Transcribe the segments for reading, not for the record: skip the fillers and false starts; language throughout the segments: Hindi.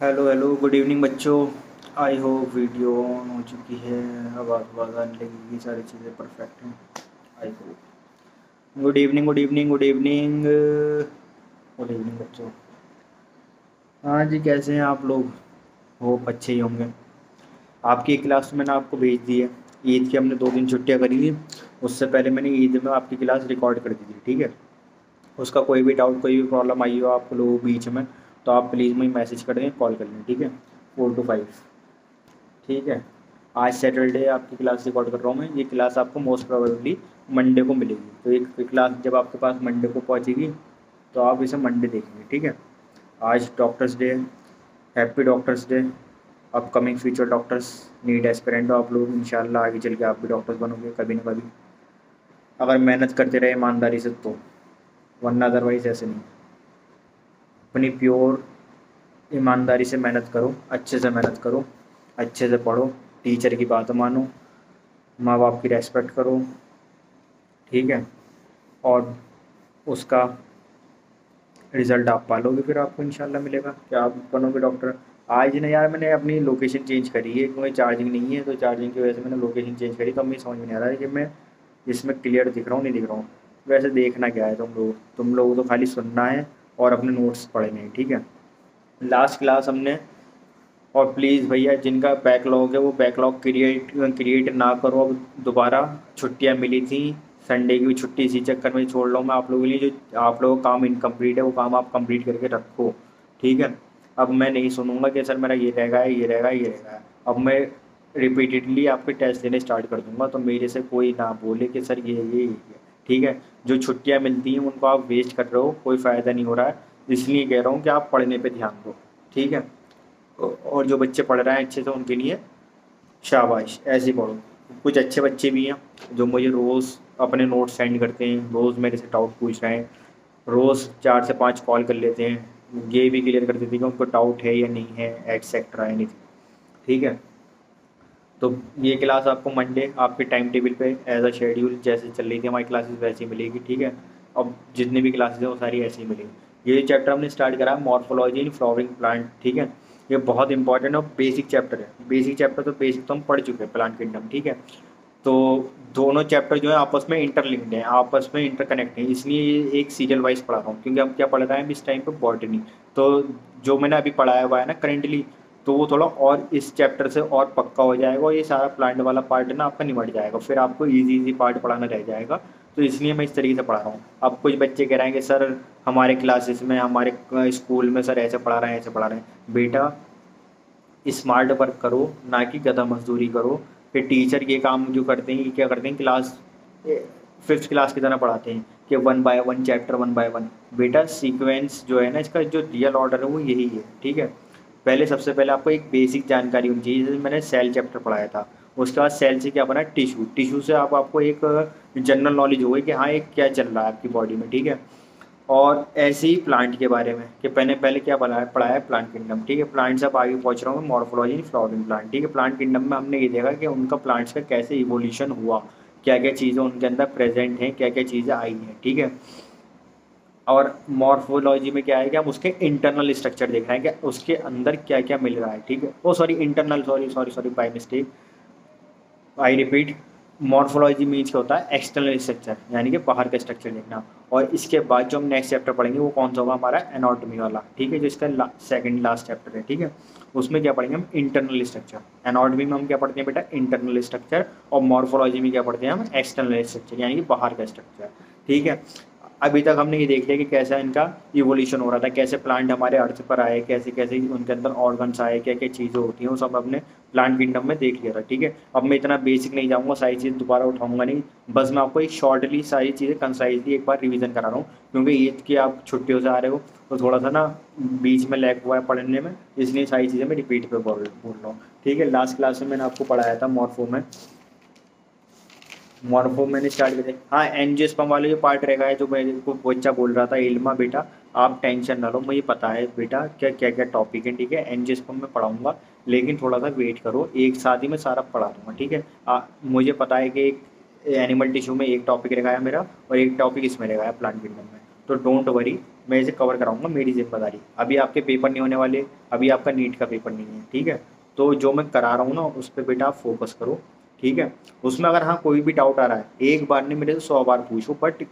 हेलो हेलो, गुड इवनिंग बच्चों। आई होप वीडियो ऑन हो चुकी है। आवाज़ आवाज़ आने लगेगी, सारी चीज़ें परफेक्ट हैं। I hope. Good evening, good evening, good evening, good evening बच्चों। हाँ जी, कैसे हैं आप लोग? होप अच्छे ही होंगे। आपकी क्लास मैंने आपको भेज दी है। ईद की हमने 2 दिन छुट्टियाँ करी थी। उससे पहले मैंने ईद में आपकी क्लास रिकॉर्ड कर दी थी, ठीक है। उसका कोई भी डाउट, कोई भी प्रॉब्लम आई हो आप लोगों के बीच में, तो आप प्लीज़ मुझे मैसेज कर दें, कॉल कर लें, ठीक है। 4 to 5, ठीक है। आज सैटरडे आपकी क्लास रिकॉर्ड कर रहा हूँ मैं। ये क्लास आपको मोस्ट प्रोबेबली मंडे को मिलेगी। तो एक क्लास जब आपके पास मंडे को पहुँचेगी तो आप इसे मंडे देखेंगे, ठीक है। आज doctors day, happy doctors day. Upcoming future doctors, NEET aspirant हो आप लोग। इंशाल्लाह आगे चल के आप भी डॉक्टर्स बनोगे कभी ना कभी, अगर मेहनत करते रहे ईमानदारी से तो, वरना अदरवाइज ऐसे नहीं। अपनी प्योर ईमानदारी से मेहनत करो, अच्छे से मेहनत करो, अच्छे से पढ़ो, टीचर की बात मानो, माँ बाप की रेस्पेक्ट करो, ठीक है। और उसका रिज़ल्ट आप पालोगे, फिर आपको इंशाल्लाह मिलेगा कि आप बनोगे डॉक्टर। आज ना यार, मैंने अपनी लोकेशन चेंज करी है क्योंकि चार्जिंग नहीं है, तो चार्जिंग की वजह से मैंने लोकेशन चेंज करी। तो मुझे समझ में नहीं आ रहा है कि मैं इसमें क्लियर दिख रहा हूँ नहीं दिख रहा हूँ। वैसे देखना क्या है, तुम लोग तो खाली सुनना है और अपने नोट्स पढ़ने हैं, ठीक है। लास्ट क्लास हमने, और प्लीज़ भैया जिनका बैकलॉग है वो बैकलॉग क्रिएट क्रिएट ना करो अब दोबारा। छुट्टियाँ मिली थी, संडे की भी छुट्टी इसी चक्कर में छोड़ रहा हूँ मैं आप लोगों के लिए। जो आप लोगों का काम इनकम्प्लीट है वो काम आप कंप्लीट करके रखो, ठीक है। अब मैं नहीं सुनूंगा कि सर मेरा ये रहेगा, ये रहेगा, ये रहेगा। अब मैं रिपीटेडली आपके टेस्ट देने स्टार्ट कर दूंगा, तो मेरे से कोई ना बोले कि सर ये, ठीक है। जो छुट्टियाँ मिलती हैं उनको आप वेस्ट कर रहे हो, कोई फ़ायदा नहीं हो रहा है। इसलिए कह रहा हूँ कि आप पढ़ने पे ध्यान दो, ठीक है। और जो बच्चे पढ़ रहे हैं अच्छे से उनके लिए शाबाश, ऐसे ही पढ़ो। कुछ अच्छे बच्चे भी हैं जो मुझे रोज़ अपने नोट्स सेंड करते हैं, रोज़ मेरे से डाउट पूछ रहे हैं, रोज़ 4 से 5 कॉल कर लेते हैं, ये भी क्लियर कर देते हैं कि उनको डाउट है या नहीं है, एटसेट्रा एनीथिंग, ठीक है। तो ये क्लास आपको मंडे आपके टाइम टेबल पे एज अ शेड्यूल जैसे चल रही थी हमारी क्लासेस वैसे ही मिलेगी, ठीक है। अब जितनी भी क्लासेस हैं वो सारी ऐसे ही मिलेंगी। ये चैप्टर हमने स्टार्ट करा है मॉर्फोलॉजी इन फ्लावरिंग प्लांट, ठीक है। ये बहुत इंपॉर्टेंट और बेसिक चैप्टर है। बेसिक चैप्टर तो बेसिक तो हम पढ़ चुके हैं, प्लांट किंगडम, ठीक है। तो दोनों चैप्टर जो है आपस में इंटरलिंक्ड हैं, आपस में इंटरकनेक्ट हैं, इसलिए ये एक सीरियल वाइज पढ़ा रहा हूँ क्योंकि हम क्या पढ़ रहे हैं इस टाइम पे, बॉटनी। तो जो मैंने अभी पढ़ाया हुआ है ना करेंटली, तो वो थोड़ा और इस चैप्टर से और पक्का हो जाएगा, और ये सारा प्लांट वाला पार्ट है ना आपका निमट जाएगा, फिर आपको इजी इजी पार्ट पढ़ाना रह जाएगा। तो इसलिए मैं इस तरीके से पढ़ा रहा हूँ। अब कुछ बच्चे कह रहे हैं कि सर हमारे क्लासेस में, हमारे स्कूल में सर ऐसे पढ़ा रहे हैं, ऐसे पढ़ा रहे हैं। बेटा स्मार्ट वर्क करो, ना कि गधा मजदूरी करो। कि टीचर ये काम जो करते हैं, ये क्या करते हैं, क्लास 5th क्लास की तरह पढ़ाते हैं कि 1 by 1 चैप्टर, 1 by 1। बेटा सीक्वेंस जो है ना, इसका जो रियल ऑर्डर है वो यही है, ठीक है। पहले सबसे पहले आपको एक बेसिक जानकारी होनी चाहिए, जैसे मैंने सेल चैप्टर पढ़ाया था। उसके बाद सेल से क्या बना, टिश्यू, टिश्यू से आपको एक जनरल नॉलेज होगी कि हाँ एक क्या चल रहा है आपकी बॉडी में, ठीक है। और ऐसे ही प्लांट के बारे में कि पहले पहले क्या पढ़ा है प्लांट किंगडम, ठीक है। प्लांट से अब आगे पहुंच रहा हूँ मॉर्फोलॉजी फ्लावरिंग प्लांट, ठीक है। प्लांट किंगडम में हमने ये देखा कि उनका प्लांट्स का कैसे इवोल्यूशन हुआ, क्या क्या चीज़ें उनके अंदर प्रेजेंट हैं, क्या क्या चीज़ें आई हैं, ठीक है। और मॉर्फोलॉजी में क्या है कि हम उसके इंटरनल स्ट्रक्चर देख रहे हैं कि उसके अंदर क्या क्या मिल रहा है, ठीक है। Oh sorry, internal, sorry sorry sorry, by mistake, I repeat. Morphology means क्या होता है, एक्सटर्नल स्ट्रक्चर, यानी कि बाहर का स्ट्रक्चर देखना। और इसके बाद जो हम नेक्स्ट चैप्टर पढ़ेंगे वो कौन सा होगा, हमारा एनाटॉमी वाला, ठीक है, जो इसका सेकंड लास्ट चैप्टर है, ठीक है। उसमें क्या पढ़ेंगे हम, इंटरनल स्ट्रक्चर। एनाटॉमी में हम क्या पढ़ते हैं बेटा, इंटरनल स्ट्रक्चर। और मॉर्फोलॉजी में क्या पढ़ते हैं हम, एक्सटर्नल स्ट्रक्चर, यानी कि बाहर का स्ट्रक्चर, ठीक है। अभी तक हमने ये देख लिया कि कैसा इनका इवोल्यूशन हो रहा था, कैसे प्लांट हमारे अर्थ पर आए, कैसे कैसे उनके अंदर ऑर्गन्स आए, क्या क्या चीज़ें होती हैं, वो सब हमने प्लांट किंगडम में देख लिया था, ठीक है। अब मैं इतना बेसिक नहीं जाऊँगा, सारी चीज़ दोबारा उठाऊंगा नहीं। बस मैं आपको एक शॉर्टली सारी चीज़ें कंसाइजली एक बार रिवीजन करा रहा हूँ, क्योंकि ईद की आप छुट्टियों से आ रहे हो तो थोड़ा सा ना बीच में लैग हुआ है पढ़ने में, इसलिए सारी चीज़ें मैं रिपीट पे बोल रहा हूँ, ठीक है। लास्ट क्लास में मैंने आपको पढ़ाया था मॉर्फो में, मॉर्फो मैंने स्टार्ट किया था। हाँ, एंजियोस्पर्म वाले जो पार्ट रहेगा है, जो मेरे को बच्चा बोल रहा था इल्मा, बेटा आप टेंशन ना लो, मुझे पता है बेटा क्या क्या क्या टॉपिक है, ठीक है। एंजियोस्पर्म में पढ़ाऊंगा, लेकिन थोड़ा सा वेट करो, एक साथ ही मैं सारा पढ़ा दूंगा, ठीक है। मुझे पता है कि एक एनिमल टिश्यू में एक टॉपिक रहेगा है मेरा, और एक टॉपिक इसमें रहेगा है प्लांट किंगडम में। तो डोंट वरी, मैं इसे कवर कराऊंगा, मेरी जिम्मेदारी। अभी आपके पेपर नहीं होने वाले, अभी आपका नीट का पेपर नहीं है, ठीक है। तो जो मैं करा रहा हूँ ना उस पर बेटा आप फोकस करो, ठीक है। उसमें अगर हाँ कोई भी डाउट आ रहा है, एक बार नहीं मेरे से 100 बार पूछो, बट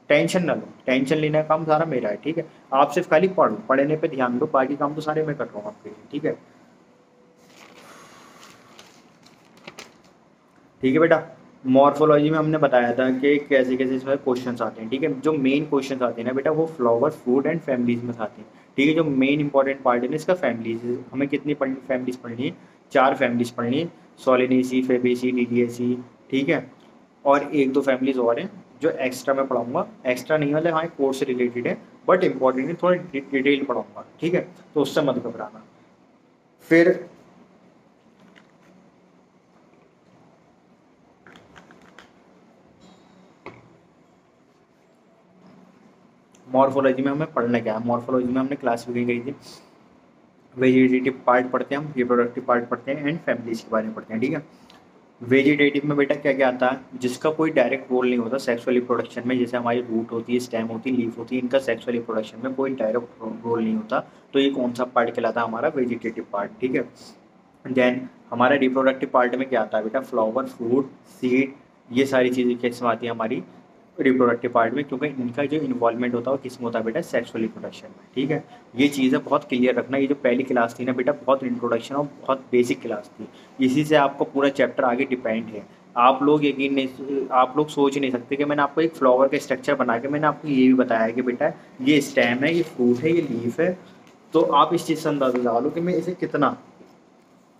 टेंशन ना लो, टेंशन लेने का काम सारा मेरा है, ठीक है। आप सिर्फ खाली पढ़ो, पढ़ने पे ध्यान दो, बाकी काम तो सारे मैं कर रहा हूँ आपके लिए, ठीक है। ठीक है बेटा। मॉर्फोलॉजी में हमने बताया था कि कैसे कैसे इसमें क्वेश्चंस आते हैं, ठीक है। जो मेन क्वेश्चंस आते हैं ना बेटा वो फ्लावर, फ्रूट एंड फैमिलीज में से आते हैं, ठीक है। जो मेन इंपॉर्टेंट पार्ट है ना इसका फैमिलीज, हमें कितनी पढ़नी, फैमिलीज पढ़नी है, 4 फैमिलीज पढ़नी है, सोलिनेसी, फेबेसी, डीडीएसी, ठीक है। और एक दो फैमिलीज और हैं जो एक्स्ट्रा मैं पढ़ाऊंगा, एक्स्ट्रा नहीं मतलब हाँ कोर्स से रिलेटेड है, बट इंपॉर्टेंट है, थोड़ा डिटेल पढ़ाऊंगा, ठीक है। तो उससे मत घबराना। फिर मॉर्फोलॉजी में हमें पढ़ना क्या है, मॉर्फोलॉजी में हमने क्लासिफिकेशन करी थी, वेजिटेटिव पार्ट पढ़ते हैं हम, रिप्रोडक्टिव पार्ट पढ़ते हैं, एंड फैमिलीज के बारे में पढ़ते हैं, ठीक है। वेजिटेटिव में बेटा क्या क्या आता है, जिसका कोई डायरेक्ट रोल नहीं होता सेक्सुअल रिप्रोडक्शन में, जैसे हमारी रूट होती है, स्टेम होती है, लीफ होती है, इनका सेक्सुअल रिप्रोडक्शन में कोई डायरेक्ट रोल नहीं होता। तो ये कौन सा पार्ट कहलाता है, हमारा वेजिटेटिव पार्ट, ठीक है। देन हमारा रिप्रोडक्टिव पार्ट में क्या आता है बेटा, फ्लावर, फ्रूट, सीड, ये सारी चीज़ें किसमें आती है हमारी रिप्रोडक्टिव पार्ट में, क्योंकि इनका जो इन्वॉल्वमेंट होता है वो किसमें होता है बेटा, सेक्सुअल रिप्रोडक्शन में, ठीक है। ये चीज़ें बहुत क्लियर रखना, ये जो पहली क्लास थी ना बेटा बहुत इंट्रोडक्शन और बहुत बेसिक क्लास थी, इसी से आपको पूरा चैप्टर आगे डिपेंड है। आप लोग यकीन नहीं, आप लोग सोच ही नहीं सकते कि मैंने आपको एक फ्लावर का स्ट्रक्चर बना के मैंने आपको ये भी बताया है कि बेटा ये स्टेम है, ये फ्रूट है, ये लीफ है। तो आप इस चीज़ से अंदाजा लगा लो कि मैं इसे कितना,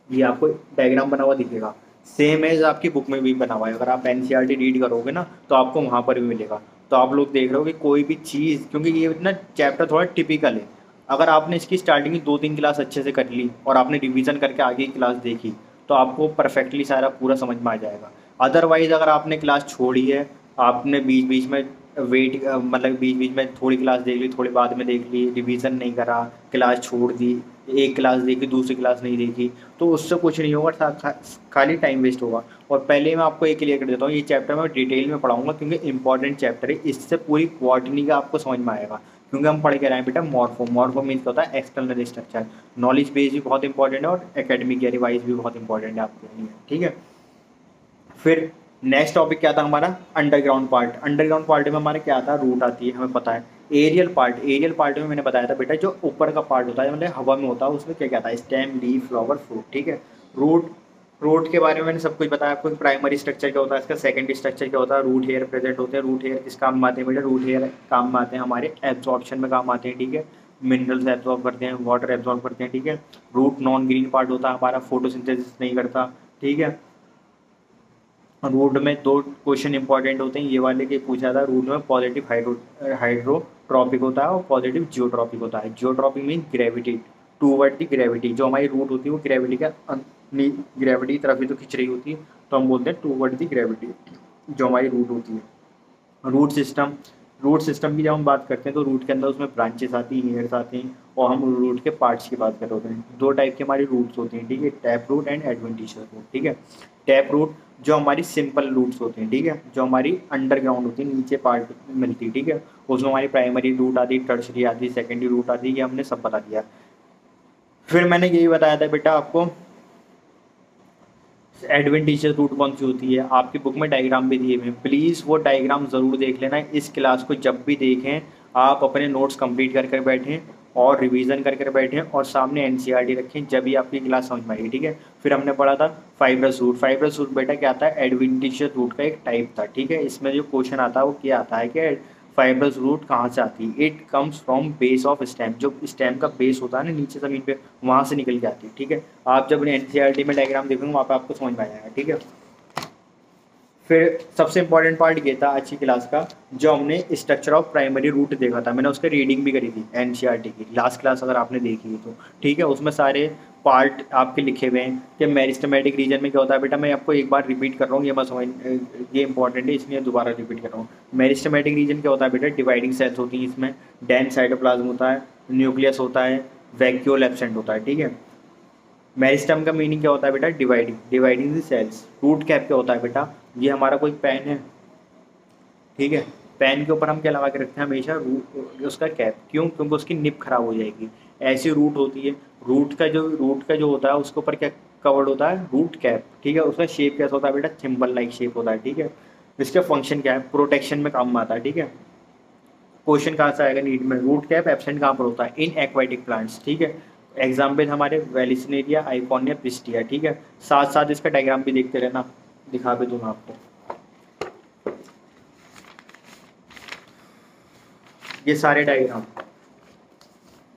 ये आपको डायग्राम बना हुआ दिखेगा, सेम एज आपकी बुक में भी बना हुआ है, अगर आप एनसीईआरटी रीड करोगे ना तो आपको वहाँ पर भी मिलेगा। तो आप लोग देख रहे हो कि कोई भी चीज़, क्योंकि ये ना चैप्टर थोड़ा टिपिकल है, अगर आपने इसकी स्टार्टिंग की 2-3 क्लास अच्छे से कर ली और आपने रिवीजन करके आगे की क्लास देखी तो आपको परफेक्टली सारा पूरा समझ में आ जाएगा। अदरवाइज अगर आपने क्लास छोड़ी है, आपने बीच बीच में वेट मतलब बीच बीच में थोड़ी क्लास देख ली, थोड़ी बाद में देख ली, रिवीजन नहीं करा, क्लास छोड़ दी, एक क्लास देखी दूसरी क्लास नहीं देखी, तो उससे कुछ नहीं होगा, खाली टाइम वेस्ट होगा। और पहले मैं आपको एक क्लियर कर देता हूँ, ये चैप्टर मैं डिटेल में पढ़ाऊंगा क्योंकि इंपॉर्टेंट चैप्टर है, इससे पूरी बॉटनी का आपको समझ में आएगा, क्योंकि हम पढ़ के रहे हैं बेटा मॉर्फो। मॉर्फो मीन्स होता है एक्सटर्नल स्ट्रक्चर, नॉलेज बेस भी बहुत इंपॉर्टेंट है और एकेडमिक ईयर वाइज भी बहुत इंपॉर्टेंट है आपके लिए, ठीक है। फिर नेक्स्ट टॉपिक क्या था हमारा, अंडरग्राउंड पार्ट। अंडरग्राउंड पार्ट में हमारे क्या आता है, रूट आती है, हमें पता है। एरियल पार्ट, एरियल पार्ट में मैंने बताया था बेटा जो ऊपर का पार्ट होता है मतलब हवा में होता है, उसमें क्या क्या आता है, स्टेम, लीफ, फ्लावर, फ्रूट, ठीक है। रूट, रूट के बारे में मैंने सब कुछ बताया आपको, प्राइमरी स्ट्रक्चर क्या होता है इसका, सेकेंडरी स्ट्रक्चर क्या होता है, रूट हेयर प्रेजेंट होते हैं। रूट हेयर किस काम में आते हैं बेटा, रूट हेयर काम में आते हैं हमारे एब्जॉर्प्शन में काम आते हैं, ठीक है। मिनरल्स एब्जॉर्ब करते हैं, वाटर एब्जॉर्ब करते हैं, ठीक है। रूट नॉन ग्रीन पार्ट होता है हमारा, फोटोसिंथेसिस नहीं करता, ठीक है। रूट में 2 क्वेश्चन इंपॉर्टेंट होते हैं ये वाले के पूछा था, रूट में पॉजिटिव हाइड्रोट्रॉपिक होता है और पॉजिटिव जियोट्रॉपिक होता है। Geotropic mean gravity, toward the gravity, जो हमारी रूट होती है वो ग्रेविटी का ग्रेविटी की तरफ ही तो खिंच रही होती है, तो हम बोलते हैं टूवर्ड दी ग्रेविटी, जो हमारी रूट होती है। रूट सिस्टम, रूट सिस्टम की जब हम बात करते हैं तो रूट के अंदर उसमें ब्रांचेस आती हैं, हेयर्स आती हैं, और हम रूट के पार्ट्स की बात कर रहे होते हैं। 2 टाइप के हमारी रूट्स होती हैं, ठीक है, tap root and adventitious root, ठीक है। टैप रूट जो हमारी सिंपल रूट्स होती हैं, ठीक है, जो हमारी अंडरग्राउंड होती है, नीचे पार्ट मिलती है, ठीक है। उसमें हमारी प्राइमरी रूट आती है, टर्सरी आती है, सेकेंडरी रूट आती है, ये हमने सब बता दिया। फिर मैंने यही बताया था बेटा आपको एडवेंटिशियस रूट कौन सी होती है, आपकी बुक में डायग्राम भी दिए हुए हैं, प्लीज़ वो डायग्राम ज़रूर देख लेना। इस क्लास को जब भी देखें आप अपने नोट्स कंप्लीट कर कर बैठें और रिवीजन कर कर बैठें और सामने एनसीईआरटी रखें, जब भी आपकी क्लास समझ में आएगी, ठीक है। फिर हमने पढ़ा था फाइब्रस रूट। फाइब्रस रूट बेटा क्या आता है, एडवेंटिशियस रूट का एक टाइप था, ठीक है। इसमें जो क्वेश्चन आता है वो क्या आता है कि फाइब्रस रूट कहाँ से आती है, it comes from base of stem, जो स्टेम का बेस होता है ना नीचे ज़मीन पे, वहाँ से निकल के आती है, ठीक है। आप जब एनसीईआरटी में डायग्राम देखोगे वहाँ पे आपको समझ में आ जाएगा, ठीक है। फिर सबसे इंपॉर्टेंट पार्ट ये था अच्छी क्लास का, जो हमने स्ट्रक्चर ऑफ प्राइमरी रूट देखा था, मैंने उसकी रीडिंग भी करी थी एनसीईआरटी की लास्ट क्लास, अगर आपने देखी है तो, ठीक है। उसमें सारे पार्ट आपके लिखे हुए हैं कि मेरिस्टेमेटिक रीजन में क्या होता है बेटा, मैं आपको एक बार रिपीट कर रहा हूँ, ये मैं समझ, ये इंपॉर्टेंट है इसलिए दोबारा रिपीट कर रहा हूँ। मेरिस्टेमेटिक रीजन क्या होता है बेटा, डिवाइडिंग सेल्स होती हैं इसमें, डेंस साइटोप्लाज्म होता है, न्यूक्लियस होता है, वैक्यूल एब्सेंट होता है, ठीक है। मेरिस्टम का मीनिंग क्या होता है बेटा, dividing, dividing the cells. Root cap क्या होता है बेटा, ये हमारा कोई पेन है, ठीक है, पेन के ऊपर हम क्या लगा के रखते हैं हमेशा, उसका कैप। क्यों? क्योंकि उसकी निब खराब हो जाएगी। ऐसी रूट होती है, रूट का जो होता है उसके ऊपर क्या कवर्ड होता है, रूट कैप, ठीक है। उसका शेप कैसा होता है बेटा, सिंबल लाइक शेप होता है, ठीक है। इसका फंक्शन क्या है, प्रोटेक्शन में काम आता है, ठीक है। क्वेश्चन कहाँ से आएगा नीट में, रूट कैप एब्सेंट कहाँ पर होता है, इन एक्वाटिक प्लांट्स, ठीक है। एग्जाम्पल हमारे वेलिसनेरिया, आइकोनिया, पिस्टिया, ठीक है। साथ साथ इसका डायग्राम भी देखते रहना, दिखा भी दूंगा आपको। ये सारे डायग्राम,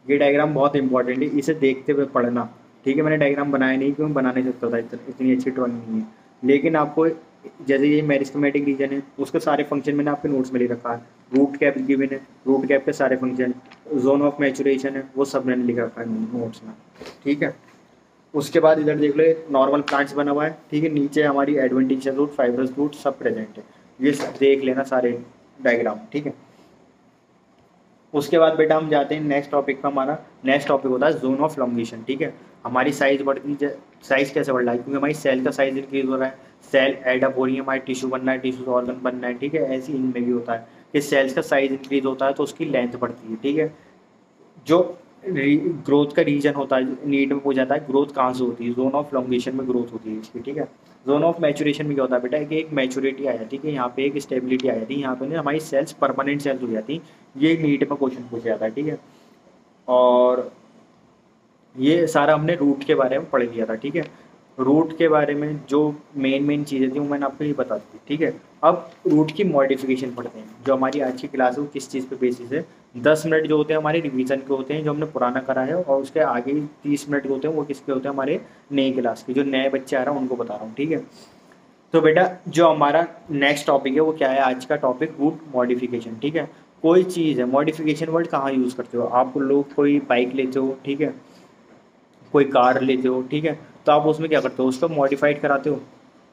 ये डायग्राम बहुत इंपॉर्टेंट है, इसे देखते हुए पढ़ना, ठीक है। मैंने डायग्राम बनाया नहीं क्यों, बना नहीं सकता था, इतनी अच्छी ड्राइंग नहीं है। लेकिन आपको जैसे ये मेरिस्टेमेटिक रीजन है, उसके सारे फंक्शन मैंने आपके नोट्स में ले रखा है। रूट कैप गिवन है, रूट कैप के सारे फंक्शन, जोन ऑफ मैचुरेशन है, वो सब मैंने लिख रखा है नोट्स में, ठीक है। उसके बाद इधर देख ले, नॉर्मल प्लांट्स बना हुआ है, ठीक है। नीचे हमारी एडवेंटिशियस रूट, फाइब्रस रूट सब प्रेजेंट है, ये सब देख लेना सारे डायग्राम, ठीक है। उसके बाद बेटा हम जाते हैं नेक्स्ट टॉपिक पर। हमारा नेक्स्ट टॉपिक होता है जोन ऑफ लॉन्गेशन, ठीक है। हमारी साइज बढ़ती है, साइज कैसे बढ़ रहा है, क्योंकि हमारी सेल का साइज इंक्रीज हो रहा है, सेल एडअप हो रही है, हमारी टिश्यू बनना है, टिश्यू ऑर्गन बनना है, ठीक है। ऐसे ही इनमें भी होता है कि सेल्स का साइज इंक्रीज होता है तो उसकी लेंथ बढ़ती है, ठीक है। जो ग्रोथ का रीजन होता है, नीड में पूछा जाता है ग्रोथ कहाँ से होती है, जोन ऑफ लॉन्गेशन में ग्रोथ होती है इसकी, ठीक है। जोन ऑफ मैचुरेशन में क्या होता है बेटा, कि एक मैचुरिटी आ जाती है, ठीक है। यहाँ पे एक स्टेबिलिटी आ जाती है, यहाँ पे ना हमारी सेल्स परमानेंट सेल्स हो जाती, ये नीड में क्वेश्चन पूछा जाता है, ठीक है। और ये सारा हमने रूट के बारे में पढ़ लिया था, ठीक है। रूट के बारे में जो मेन चीज़ें थी वो मैंने आपको ये बता दी, ठीक है। अब रूट की मॉडिफिकेशन पढ़ते हैं, जो हमारी आज की क्लास है वो किस चीज़ पे बेसिस है। 10 मिनट जो होते हैं हमारे रिवीजन के होते हैं, जो हमने पुराना करा है, और उसके आगे 30 मिनट जो होते हैं वो किसके होते हैं, हमारे नए क्लास के, जो नए बच्चे आ रहे हैं उनको बता रहा हूँ, ठीक है। तो बेटा जो हमारा नेक्स्ट टॉपिक है वो क्या है, आज का टॉपिक रूट मॉडिफिकेशन, ठीक है। कोई चीज़ है, मॉडिफिकेशन वर्ड कहाँ यूज़ करते हो आप लोग, कोई बाइक लेते हो, ठीक है, कोई कार लेते हो, ठीक है। तो आप उसमें क्या करते हो, उसको मॉडिफाइड कराते हो,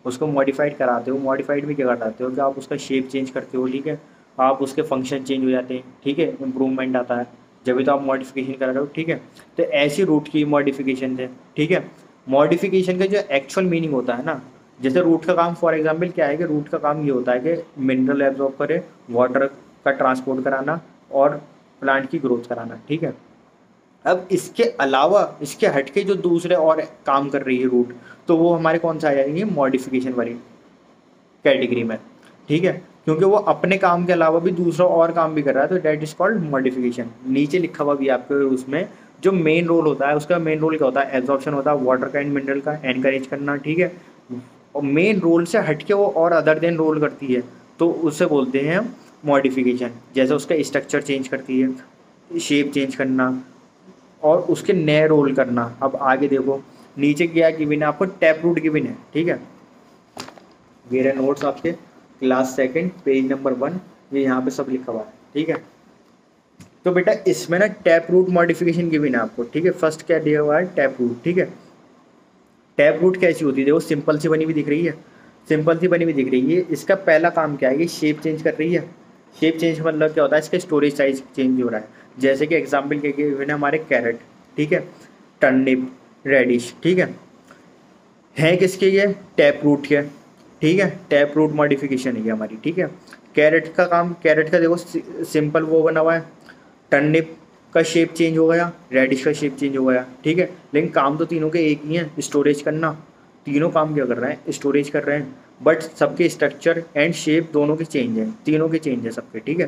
उसको मॉडिफाइड कराते हो। मॉडिफाइड में क्या कराते हो कि आप उसका शेप चेंज करते हो, ठीक है। आप उसके फंक्शन चेंज हो जाते हैं, ठीक है, इंप्रूवमेंट आता है, जब भी तो आप मॉडिफिकेशन करा रहे हो, ठीक है। तो ऐसी रूट की मॉडिफिकेशन है, ठीक है। मॉडिफिकेशन का जो एक्चुअल मीनिंग होता है ना, जैसे रूट का काम फॉर एग्जाम्पल क्या है कि रूट का काम ये होता है कि मिनरल एब्जॉर्ब करे, वाटर का ट्रांसपोर्ट कराना और प्लांट की ग्रोथ कराना, ठीक है। अब इसके अलावा, इसके हटके जो दूसरे और काम कर रही है रूट, तो वो हमारे कौन सा आ जाएंगे, मॉडिफिकेशन वाली कैटेगरी में, ठीक है। क्योंकि वो अपने काम के अलावा भी दूसरा और काम भी कर रहा है, तो डैट इज कॉल्ड मॉडिफिकेशन। नीचे लिखा हुआ भी आपके उसमें जो मेन रोल होता है, उसका मेन रोल क्या होता है, एब्जॉर्प्शन होता है वाटर का एंड मिनरल का, एनकरेज करना, ठीक है। और मेन रोल से हटके वो और अदर देन रोल करती है, तो उससे बोलते हैं हम मॉडिफिकेशन। जैसे उसका स्ट्रक्चर चेंज करती है, शेप चेंज करना, और उसके नए रोल करना। अब आगे देखो नीचे क्या गिवन है आपको, टैप रूट गिवन है, ठीक है। ये रहे नोट्स आपके, क्लास सेकंड, पेज नंबर 1, ये यहाँ पे सब लिखा हुआ है, ठीक है। तो बेटा इसमें ना टैप रूट मॉडिफिकेशन गिवन है आपको, ठीक है। फर्स्ट क्या दिया हुआ है, टैप रूट, ठीक है। टैप रूट कैसी होती है, देखो सिंपल सी बनी हुई दिख रही है, सिंपल सी बनी हुई दिख रही है। इसका पहला काम क्या है, ये शेप चेंज कर रही है। शेप चेंज मतलब क्या होता है, इसका स्टोरेज साइज चेंज हो रहा है। जैसे कि एग्जाम्पल क्या गिवन है हमारे, कैरेट, ठीक है, टर्निप, रेडिश, ठीक है किसके, ये टैप रूट के, ठीक है। टैप रूट मॉडिफिकेशन है हमारी, ठीक है। कैरेट का काम, कैरेट का देखो सिंपल वो बना हुआ है, टर्निप का शेप चेंज हो गया, रेडिश का शेप चेंज हो गया, ठीक है। लेकिन काम तो तीनों के एक ही है, स्टोरेज करना। तीनों काम क्या कर रहे हैं, स्टोरेज कर रहे हैं, बट सबके स्ट्रक्चर एंड शेप दोनों के चेंज हैं, तीनों के चेंज है सबके, ठीक है।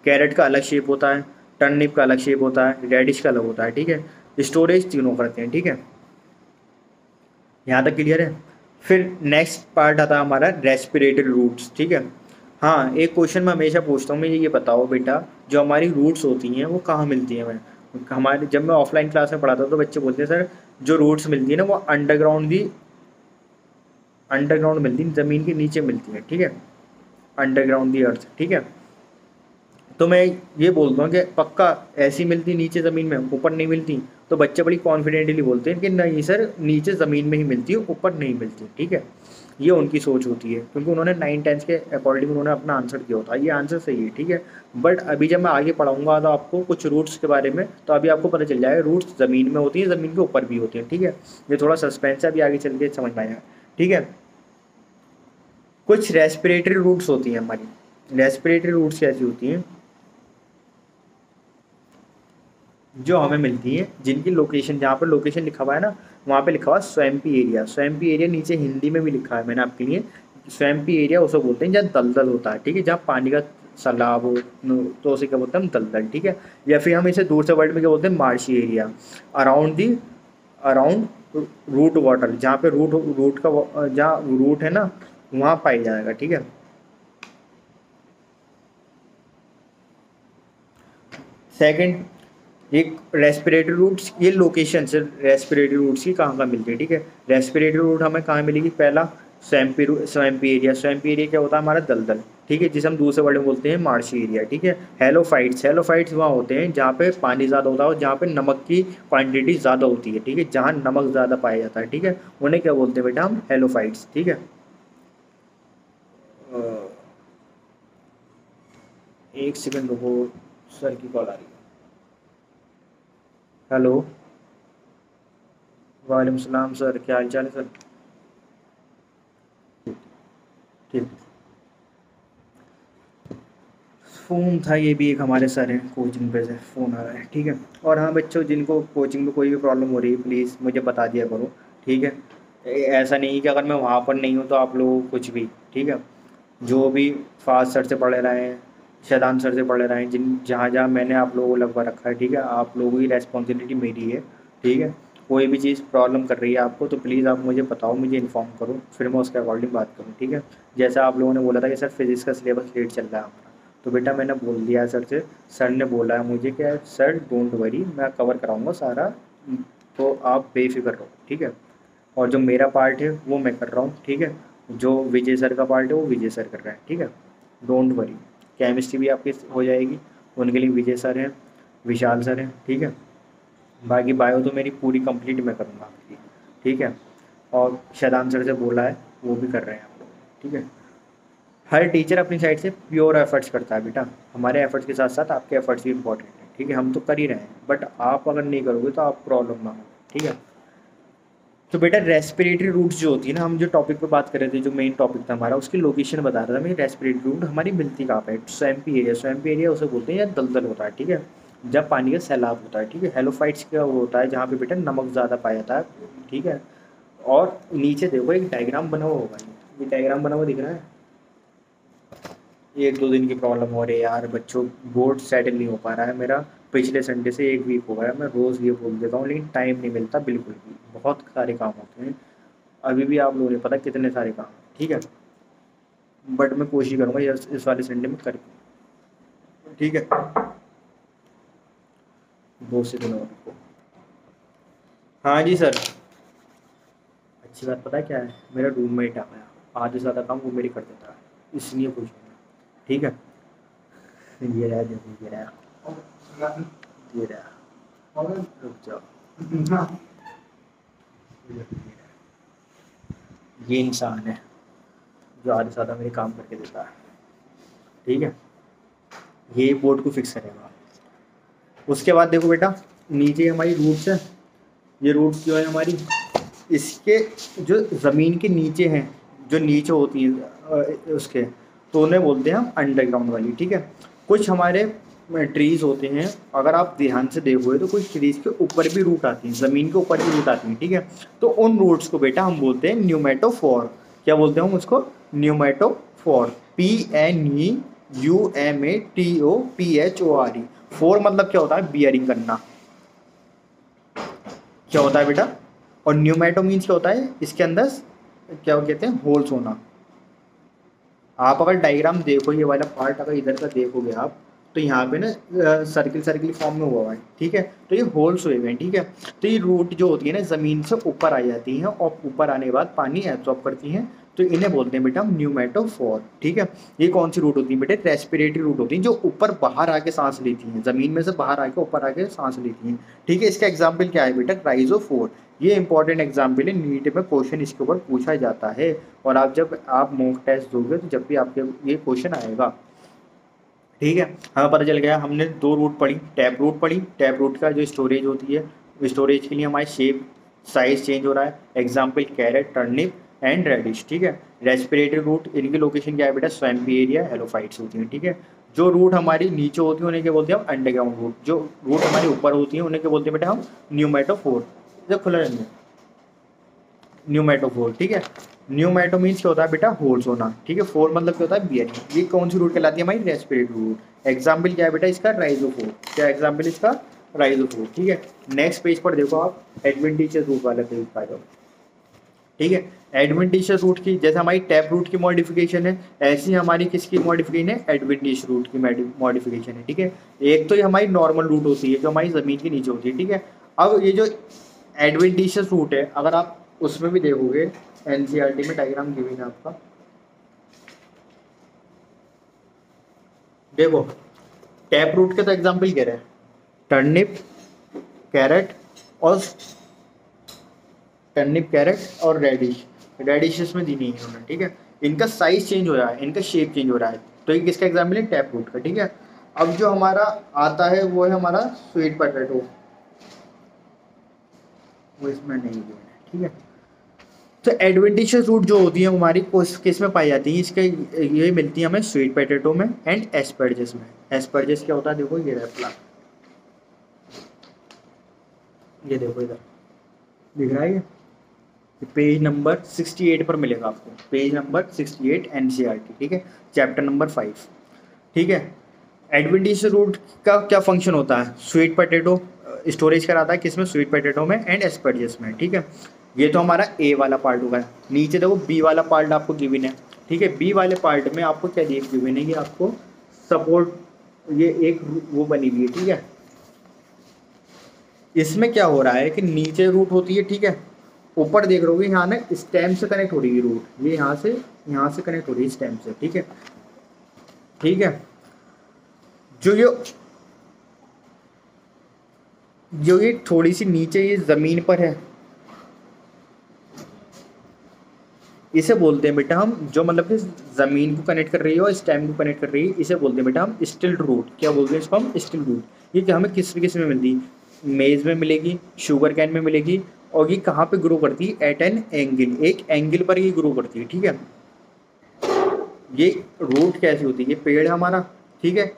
कैरेट का अलग शेप होता है, टर्निप का अलग शेप होता है, रेडिश का अलग होता है, ठीक है। स्टोरेज तीनों करते हैं, ठीक है। यहाँ तक क्लियर है। फिर नेक्स्ट पार्ट आता है हमारा रेस्पिरेटरी रूट्स, ठीक है। हाँ एक क्वेश्चन मैं हमेशा पूछता हूँ, मुझे ये बताओ बेटा, जो हमारी रूट्स होती हैं वो कहाँ मिलती हैं। मैं हमारे जब मैं ऑफलाइन क्लास में पढ़ाता हूँ तो बच्चे बोलते हैं सर जो रूट्स मिलती है ना वो अंडरग्राउंड मिलती है, ज़मीन के नीचे मिलती है, ठीक है, अंडरग्राउंड दी अर्थ, ठीक है। तो मैं ये बोलता हूँ कि पक्का ऐसी मिलती नीचे ज़मीन में, ऊपर नहीं मिलती। तो बच्चे बड़ी कॉन्फिडेंटली बोलते हैं कि नहीं सर नीचे ज़मीन में ही मिलती है, ऊपर नहीं मिलती, ठीक है। ये उनकी सोच होती है, क्योंकि उन्होंने 9-10 के अकॉर्डिंग उन्होंने अपना आंसर दिया होता है, ये आंसर सही है, ठीक है। बट अभी जब मैं आगे पढ़ाऊंगा तो आपको कुछ रूट्स के बारे में, तो अभी आपको पता चल जाएगा रूट्स ज़मीन में होती है, ज़मीन के ऊपर भी होती है, ठीक है। ये थोड़ा सस्पेंस है, अभी आगे चल के समझ में आएगा, ठीक है। कुछ रेस्पिरेटरी रूट्स होती हैं हमारी, रेस्पिरेटरी रूट्स कैसी होती हैं, जो हमें मिलती है, जिनकी लोकेशन, जहाँ पर लोकेशन लिखा हुआ है ना, वहाँ पे लिखा हुआ है स्वैम्पी एरिया। स्वैम्पी एरिया नीचे हिंदी में भी लिखा है मैंने आपके लिए। स्वैम्पी एरिया उसे बोलते हैं जहाँ दलदल होता है, ठीक है, जहाँ पानी का सैलाब हो, तो उसे क्या बोलते हैं हम, दलदल, ठीक है। या फिर हम इसे दूर से वर्ड में क्या बोलते हैं, marshy area. Around the, around root water, जहाँ पे रूट का जहाँ रूट है ना, वहाँ पाई जाएगा, ठीक है। सेकंड, एक रेस्पिरेटरी रूट्स, ये लोकेशन से रेस्पिरेटरी रूट्स की कहाँ कहाँ मिलती है, ठीक है। रेस्पिरेटरी रूट हमें कहाँ मिलेगी, पहला स्वैम्पी एरिया। स्वैम्पी एरिया क्या होता है हमारा, दलदल, ठीक है, जिसे हम दूसरे वर्ड में बोलते हैं मार्शी एरिया, ठीक है। हेलोफाइट्स, हेलोफाइट्स वहाँ होते हैं जहाँ पे पानी ज़्यादा होता है और जहाँ पे नमक की क्वांटिटी ज़्यादा होती है, ठीक है, जहाँ नमक ज़्यादा पाया जाता है, ठीक है, उन्हें क्या बोलते हैं बेटा हम, हेलोफाइट्स, ठीक है। एक सेकंड रुको, सर की कॉल आ रही है। हेलो, वालेकुम सलाम सर, क्या हाल चाल है सर? ठीक। फ़ोन था, ये भी एक हमारे सर हैं कोचिंग पे से फ़ोन आ रहा है, ठीक है। और हाँ बच्चों, जिनको कोचिंग में कोई भी प्रॉब्लम हो रही है प्लीज़ मुझे बता दिया करो, ठीक है। ऐसा नहीं कि अगर मैं वहाँ पर नहीं हूँ तो आप लोग कुछ भी, ठीक है। जो भी फास्ट सर से पढ़ रहे हैं, शैतान सर से पढ़ रहे हैं, जिन जहाँ जहाँ मैंने आप लोगों को लगवा रखा है, ठीक है, आप लोगों की रेस्पॉन्सिबिलिटी मेरी है, ठीक है। कोई भी चीज़ प्रॉब्लम कर रही है आपको तो प्लीज़ आप मुझे बताओ, मुझे इन्फॉर्म करो, फिर मैं उसके अकॉर्डिंग बात करूँ, ठीक है। जैसे आप लोगों ने बोला था कि सर फिज़िक्स का सिलेबस लेट चल रहा है हमारा, तो बेटा मैंने बोल दिया है सर से। सर ने बोला है मुझे कि सर डोंट वरी, मैं कवर कराऊँगा सारा, तो आप बेफ़िक्र रहो, ठीक है। और जो मेरा पार्ट है वो मैं कर रहा हूँ, ठीक है। जो विजय सर का पार्ट है वो विजय सर कर रहे हैं, ठीक है। Don't worry. केमिस्ट्री भी आपकी हो जाएगी, उनके लिए विजय सर हैं, विशाल सर हैं, ठीक है। बाकी बायो तो मेरी पूरी कंप्लीट मैं करूँगा आपकी, ठीक है। और शैतान सर से बोला है, वो भी कर रहे हैं आप लोग, ठीक है। हर टीचर अपनी साइड से प्योर एफर्ट्स करता है बेटा, हमारे एफर्ट्स के साथ साथ आपके एफर्ट्स भी इंपॉर्टेंट है, ठीक है। हम तो कर ही रहे हैं, बट आप अगर नहीं करोगे तो आप प्रॉब्लम ना हो, ठीक है। तो बेटा रेस्पिरेटरी रूट्स जो होती है ना, हम जो टॉपिक पे बात कर रहे थे, जो मेन टॉपिक था हमारा, उसकी लोकेशन बता रहा था मैं। रेस्पिरेटरी रूट हमारी मिलती कहाँ पे है, स्वैम्पी एरिया। स्वैम्पी एरिया उसे बोलते हैं या दलदल होता है, ठीक है, जब पानी का सैलाब होता है, ठीक है। हेलोफाइट्स क्या होता है, जहाँ पे बेटा नमक ज़्यादा पाया जाता है, ठीक है। और नीचे देखो एक डायग्राम बना हुआ होगा, ये डायग्राम बना हुआ दिख रहा है। ये 1-2 दिन की प्रॉब्लम हो रही है यार बच्चों, बोर्ड सेटल नहीं हो पा रहा है मेरा। पिछले संडे से 1 वीक हो गया, मैं रोज़ ये बोल देता हूँ लेकिन टाइम नहीं मिलता बिल्कुल भी, बहुत सारे काम होते हैं। अभी भी आप लोगों ने पता कितने सारे काम, ठीक है। बट मैं कोशिश करूँगा इस वाले संडे में कर, ठीक है। 2 से 3 और को। हाँ जी सर। अच्छी बात पता है क्या है, मेरा रूममेट आ गया, आधे से ज़्यादा काम वो मेरी कर देता है, इसलिए खुश हूँ मैं, ठीक है। ये रहा, देखो ये रहा, ये रहा, रुक जाओ, ये इंसान है जो आधे से ज़्यादा मेरे काम करके देता है, ठीक है। ये बोर्ड को फिक्स करेगा। उसके बाद देखो बेटा, नीचे हमारी रूट्स है, ये रूट्स जो है हमारी, इसके जो ज़मीन के नीचे हैं, जो नीचे होती है उसके, तो उन्हें बोलते हैं हम अंडरग्राउंड वाली, ठीक है। कुछ हमारे ट्रीज़ होते हैं, अगर आप ध्यान से देखोगे तो कुछ ट्रीज़ के ऊपर भी रूट आती हैं, ज़मीन के ऊपर भी रूट आती हैं, ठीक है। तो उन रूट्स को बेटा हम बोलते हैं न्यूमेटोफोर। क्या बोलते हैं हम उसको, न्यूमेटोफोर। PNEUMATOPHORE। फोर मतलब क्या होता है, बियरिंग करना, क्या होता है बेटा। और न्यूमेटो मीन्स क्या होता है, इसके अंदर क्या कहते हैं, होल्स होना। आप अगर डायग्राम देखो, ये वाला पार्ट अगर इधर का देखोगे आप, तो यहाँ पे ना सर्किल सर्किल फॉर्म में हुआ है, ठीक है। तो ये होल्स हुए हुए हैं, ठीक है। तो ये रूट जो होती है ना, ज़मीन से ऊपर आ जाती हैं और ऊपर आने के बाद पानी एब्जॉर्ब करती हैं, तो इन्हें बोलते हैं बेटा हम न्यूमेटोफोर, ठीक है। ये कौन सी रूट होती है बेटे, रेस्पिरेटरी रूट होती हैं, जो ऊपर बाहर आके सांस लेती हैं, ज़मीन में से बाहर आके ऊपर आके सांस लेती हैं, ठीक है। इसका एग्जाम्पल क्या है बेटा, राइजोफोर। ये इंपॉर्टेंट एग्जाम्पल है, नीट में क्वेश्चन इसके ऊपर पूछा जाता है। और आप जब आप मॉक टेस्ट दोगे तो जब भी आपके ये क्वेश्चन आएगा, ठीक है। हमें पता चल गया, हमने 2 रूट पढ़ी, टैप रूट पढ़ी। टैप रूट का जो स्टोरेज होती है, स्टोरेज के लिए हमारी शेप साइज चेंज हो रहा है, example carrot, turnip and radish, ठीक है। रेस्पिरेटरी रूट इनकी लोकेशन क्या है बेटा, स्वैम्पी एरिया, हेलोफाइट्स होती हैं, ठीक है। जो रूट हमारी नीचे होती है उन्हें क्या बोलते हैं हम, अंडरग्राउंड रूट। जो रूट हमारी ऊपर होती है उन्हें क्या बोलते हैं बेटा हम, न्यूमेटोफोर। जब खुला रहने न्यूमेटोफोर, ठीक है। न्यूमेटो मीन्स क्या होता है बेटा, होल्स होना, ठीक है। फोर मतलब क्या होता है, बियरिंग। ये कौन सी रूट कहलाती है हमारी, रेस्पिरेटरी रूट। एग्जाम्पल क्या है बेटा इसका, राइजोफोर। क्या एग्जाम्पल इसका, राइजोफोर, ठीक है। नेक्स्ट पेज पर देखो आप, एडवेंटिशियस रूट वाला पेज पा जाओ, ठीक है। एडवेंटिशियस रूट की जैसे हमारी टैप रूट की मॉडिफिकेशन है, ऐसी हमारी किसकी मॉडिफिकेशन है, एडवेंटिशियस रूट की मॉडिफिकेशन है, ठीक है। एक तो ये हमारी नॉर्मल रूट होती है जो हमारी जमीन के नीचे होती है, ठीक है। अब ये जो एडवेंटिशियस रूट है, अगर आप उसमें भी देखोगे, एनसीईआरटी में डायग्राम गिवन है आपका, देखो टैप रूट के तो एग्जाम्पल कह रहे हैं, टर्निप, कैरेट और टर्निप, कैरेट और रेडिश। रेडिश इसमें दी नहीं है उन्होंने, ठीक है। इनका साइज चेंज हो रहा है, इनका शेप चेंज हो रहा है, तो ये किसका एग्जाम्पल है, टैप रूट का, ठीक है। अब जो हमारा आता है वो है हमारा स्वीट पोटैटो, वो इसमें नहीं है, ठीक है। तो एडवेंटिशियस रूट जो होती है हमारी किस में पाई जाती है, इसके ये मिलती है हमें स्वीट पोटैटो में एंड एस्पर्जेस में। एस्पर्जेस क्या होता है, देखो ये रहा प्लांट, ये देखो इधर दिख रहा है ये, पेज नंबर 68 पर मिलेगा आपको, पेज नंबर 68 एनसीईआरटी, ठीक है, चैप्टर नंबर 5, ठीक है। एडवेंटिशियस रूट का क्या फंक्शन होता है, स्वीट पोटैटो स्टोरेज कराता है किसमें, स्वीट पोटैटो में एंड एस्पर्जेस में, ठीक है। ये तो हमारा ए वाला पार्ट होगा। नीचे देखो बी वाला पार्ट आपको गिवन है, ठीक है। बी वाले पार्ट में आपको क्या दिए गिवन है, ये आपको सपोर्ट, ये एक वो बनी हुई है, ठीक है। इसमें क्या हो रहा है कि नीचे रूट होती है, ठीक है। ऊपर देख रहे हो यहाँ ना स्टेम से कनेक्ट हो रही है रूट, ये यहाँ से कनेक्ट हो रही है स्टेम से, ठीक है, ठीक है। जो ये थोड़ी सी नीचे ये जमीन पर है, इसे बोलते हैं बेटा हम, जो मतलब कि जमीन को कनेक्ट कर रही है और स्टेम को कनेक्ट कर रही है, इसे बोलते हैं बेटा हम स्टिल्ट रूट। क्या बोलते हैं इसको हम, स्टिल्ट रूट। ये क्या हमें किस में मिलती है, मेज में मिलेगी, शुगर कैन में मिलेगी, और ये कहाँ पे ग्रो करती है, एट एन एंगल, एक एंगल पर ये ग्रो करती है, ठीक है। ये रूट कैसी होती है, ये पेड़ है हमारा, ठीक है,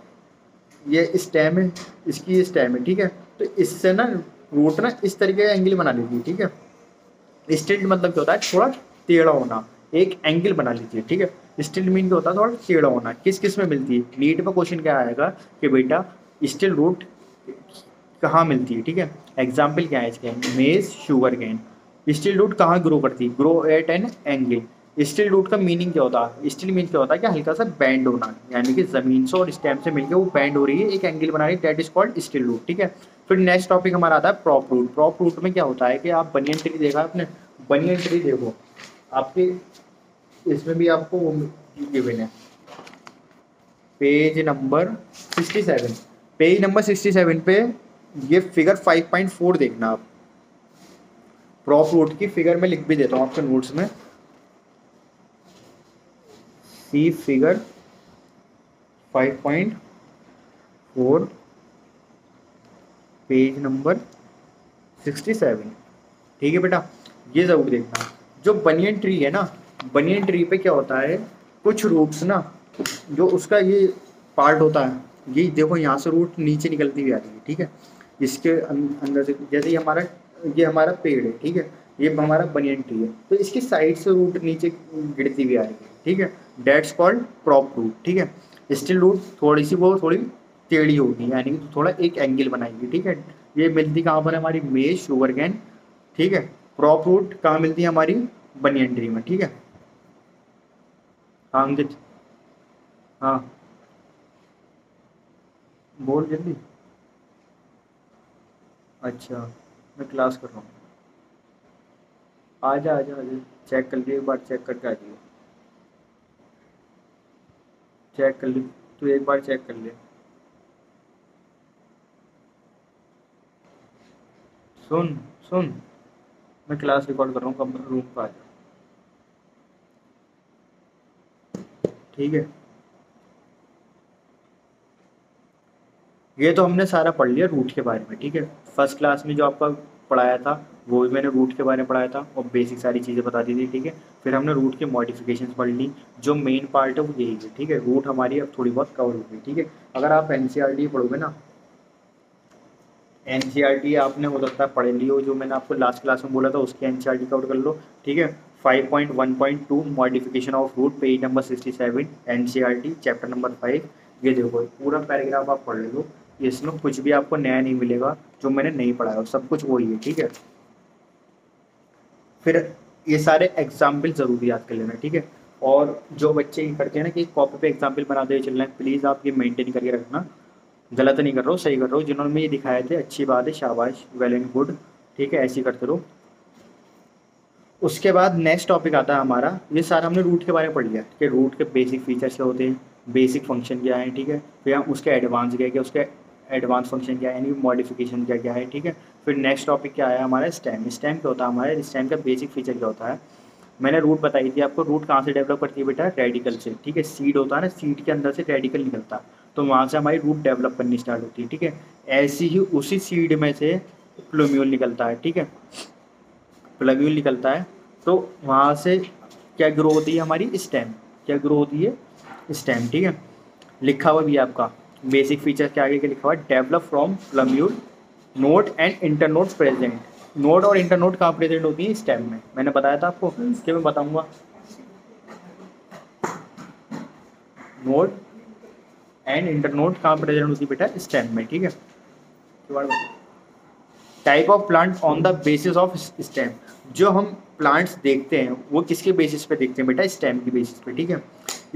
ये स्टेम है, इसकी ये स्टेम है, ठीक है। तो इससे ना रूट ना इस तरीके का एंगल बना लेती है, ठीक है। स्टिल्ट मतलब क्या होता है, थोड़ा टेढ़ा होना, एक एंगल बना लीजिए, ठीक है। स्टिल्ट मीन क्या होता है, थोड़ा टेढ़ा होना। किस किस में मिलती है, नीट में क्वेश्चन क्या आएगा कि बेटा स्टिल रूट कहाँ मिलती है, ठीक है। एग्जाम्पल क्या है इसके, maize, sugar cane. Stilt root कहाँ ग्रो करती है, grow at an angle. Stilt root का मीनिंग क्या होता है, स्टिल मीन क्या होता है कि हल्का सा बैंड होना, यानी कि जमीन से और स्टेम से मिलकर वो बैंड हो रही है, एक एंगल बना रही है, that is called stilt root, ठीक है। फिर नेक्स्ट टॉपिक हमारा आता है प्रॉप रूट। प्रॉप रूट में क्या होता है कि आप बनियन ट्री देखा आपने, बनियन ट्री देखो आपके, इसमें भी आपको गिवन है, पेज नंबर 67, पेज नंबर 67 पे ये फिगर 5.4 देखना आप, प्रॉप रूट की फिगर में लिख भी देता हूँ आपके नोट्स में, सी फिगर 5.4 पेज नंबर 67, ठीक है बेटा, ये जरूर देखना। जो बनियन ट्री है ना, बनियन ट्री पे क्या होता है, कुछ रूट्स ना, जो उसका ये पार्ट होता है, ये देखो यहाँ से रूट नीचे निकलती हुई आ रही है, ठीक है। इसके अंदर से जैसे ये हमारा पेड़ है, ठीक है, ये हमारा बनियन ट्री है, तो इसकी साइड से रूट नीचे गिरती हुई आ रही है, ठीक है। डेट्स कॉल्ड प्रॉप रूट, ठीक है। स्टिल रूट थोड़ी सी वो थोड़ी टेढ़ी होगी, यानी कि थोड़ा एक एंगल बनाएगी, ठीक है। ये मिलती कहाँ पर है हमारी, मेज, शुगर कैन, ठीक है। प्रॉप रूट कहाँ मिलती है हमारी, बनियन ट्री में, ठीक है। हाँ अंकित, हाँ बोल जल्दी। अच्छा, मैं क्लास कर रहा हूँ, आजा आजा आजा, चेक कर लिए, एक बार चेक करके आ जाइए, चेक कर ली, तू एक बार चेक कर ले, सुन सुन, मैं क्लास रिकॉर्ड कर रहा हूँ, कंप्यूटर रूम पर आ जा, ठीक है। ये तो हमने सारा पढ़ लिया रूट के बारे में, ठीक है। फर्स्ट क्लास में जो आपका पढ़ाया था, वो भी मैंने रूट के बारे में पढ़ाया था और बेसिक सारी चीज़ें बता दी थी, ठीक है। फिर हमने रूट के मॉडिफिकेशंस पढ़ ली, जो मेन पार्ट है वो यही है, ठीक है। रूट हमारी अब थोड़ी बहुत कवर हो गई, ठीक है। अगर आप एनसीईआरटी पढ़ोगे ना, एनसीईआरटी आपने हो सकता है पढ़ ली हो, जो मैंने आपको लास्ट क्लास में बोला था उसकी एनसीईआरटी कवर कर लो, ठीक है। 5.1.2 modification of root, page number 67, NCERT chapter number 5। ये देखो पूरा पैराग्राफ आप पढ़ लो, इसमें कुछ भी आपको नया नहीं मिलेगा जो मैंने नहीं पढ़ाया, सब कुछ वही है, ठीक है। फिर ये सारे एग्जाम्पल ज़रूर याद कर लेना, ठीक है। और जो बच्चे ये करते हैं ना कि कॉपी पे एग्जाम्पल बनाते हुए चलना है, प्लीज़ आप ये मेंटेन करके रखना। गलत नहीं कर रहा हूँ, सही कर रहा हूँ, जिन्होंने मुझे दिखाए थे अच्छी बात है, शाबाश, वेल एंड गुड, ठीक है, ऐसे ही करते रहो। उसके बाद नेक्स्ट टॉपिक आता है हमारा, ये सारा हमने रूट के बारे में पढ़ लिया कि रूट के बेसिक फीचर्स क्या होते हैं, बेसिक फंक्शन क्या है, ठीक है। फिर हम उसके एडवांस क्या है, उसके एडवांस फंक्शन क्या है, यानी मॉडिफिकेशन क्या क्या है, ठीक है। फिर नेक्स्ट टॉपिक क्या है हमारा, स्टेम। स्टेम क्या होता है हमारा, स्टेम का बेसिक फीचर क्या होता है। मैंने रूट बताई थी आपको, रूट कहाँ से डेवलप करती है बेटा, रेडिकल से, ठीक है। सीड होता है ना, सीड के अंदर से रेडिकल निकलता है, तो वहाँ से हमारी रूट डेवलप करनी स्टार्ट होती है, ठीक है। ऐसी ही उसी सीड में से प्लूम्यूल निकलता है, ठीक है, प्लूम्यूल निकलता है, तो वहाँ से क्या ग्रो होती है हमारी, स्टेम। क्या ग्रो होती है, स्टेम, ठीक है। लिखा हुआ भी है आपका बेसिक फीचर के आगे क्या लिखा हुआ है, develop from plumule node and internode present. Node और इंटरनोड कहाँ प्रेजेंट होती है, स्टेम में। मैंने बताया था आपको कि मैं बताऊंगा, नोड एंड इंटरनोड कहाँ प्रेजेंट होती है बेटा, स्टेम में, ठीक है। Type of plant on the basis of stem. जो हम प्लांट्स देखते हैं वो किसके बेसिस पे देखते हैं बेटा, स्टेम की बेसिस पे, ठीक है।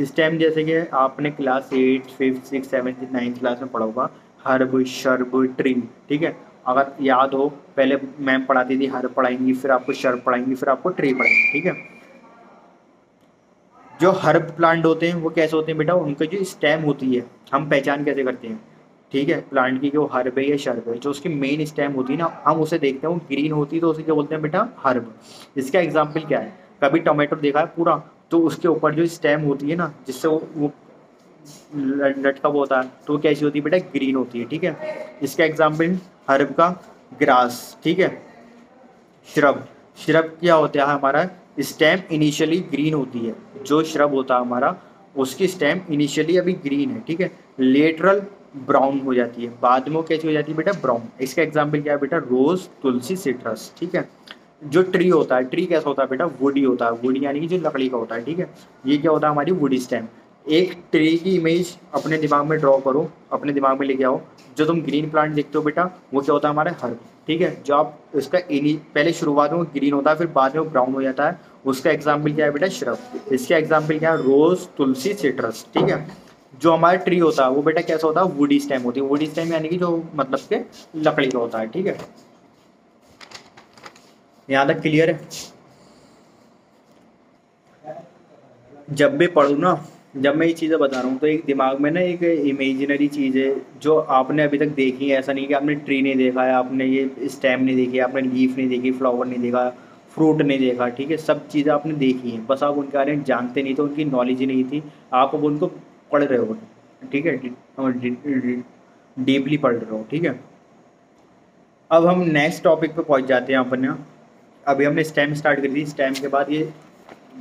स्टेम जैसे कि आपने क्लास 8, 5, 6, 7, 9 क्लास में पढ़ा होगा, हर्ब, शर्ब, ट्री, ठीक है। अगर याद हो, पहले मैम पढ़ाती थी हर्ब पढ़ाएंगी, फिर आपको शर्ब पढ़ाएंगी, फिर आपको ट्री पढ़ाएंगी, ठीक है। जो हर्ब प्लांट होते हैं वो कैसे होते हैं बेटा, उनका जो स्टेम होती है, हम पहचान कैसे करते हैं, ठीक है, प्लांट की कि वो हर्ब है या शर्ब है। जो उसकी मेन स्टेम होती है ना, हम उसे देखते हैं, वो ग्रीन होती है तो उसे क्या बोलते हैं बेटा, हर्ब। इसका एग्जाम्पल क्या है, कभी टोमेटो देखा है पूरा, तो उसके ऊपर जो स्टेम होती है ना, जिससे वो लटका हुआ होता है, तो वो कैसी होती है बेटा, ग्रीन होती है, ठीक है। इसका एग्जाम्पल हर्ब का ग्रास, ठीक है। श्रब, श्रब क्या होता है हमारा, स्टेम इनिशियली ग्रीन होती है, जो श्रब होता है हमारा उसकी स्टेम इनिशियली अभी ग्रीन है, ठीक है। लेटरल ब्राउन हो जाती है, बाद में वो कैसी हो जाती है बेटा, ब्राउन। इसका एग्जाम्पल क्या है बेटा, रोज, तुलसी, सिट्रस, ठीक है। जो ट्री होता है, ट्री कैसा होता है बेटा, वुडी होता है, वुडी यानी कि जो लकड़ी का होता है, ठीक है। ये क्या होता है हमारी वुडी स्टेम। एक ट्री की इमेज अपने दिमाग में ड्रॉ करो, अपने दिमाग में लेके आओ। जो तुम ग्रीन प्लांट देखते हो बेटा, वो क्या होता है हमारा हर्ब, ठीक है। जो आप इसका पहले शुरुआत में वो ग्रीन होता है, फिर बाद में वो ब्राउन हो जाता है, उसका एग्जाम्पल क्या है बेटा, श्रब। इसका एग्जाम्पल क्या है, रोज, तुलसी, सिट्रस, ठीक है। जो हमारा ट्री होता है वो बेटा कैसा होता है, वुडी स्टेम होती है। वुडी स्टेम यानी कि जो मतलब के लकड़ी का होता है, ठीक है। यहाँ तक क्लियर है। जब भी पढ़ूँ ना, जब मैं ये चीज़ें बता रहा हूँ तो एक दिमाग में ना एक इमेजिनरी चीज़ है जो आपने अभी तक देखी है। ऐसा नहीं कि आपने ट्री नहीं देखा है, आपने ये स्टेम नहीं देखी, आपने लीफ नहीं देखी, फ्लावर नहीं देखा, फ्रूट नहीं देखा, ठीक है। सब चीज़ें आपने देखी हैं, बस आप उनके बारे में जानते नहीं थे, उनकी नॉलेज ही नहीं थी, आप अब उनको पढ़ रहे हो, ठीक है, डीपली पढ़ रहे हो, ठीक है। अब हम नेक्स्ट टॉपिक पे पहुंच जाते हैं अपन। अभी हमने स्टेम स्टार्ट कर दी, स्टेम के बाद ये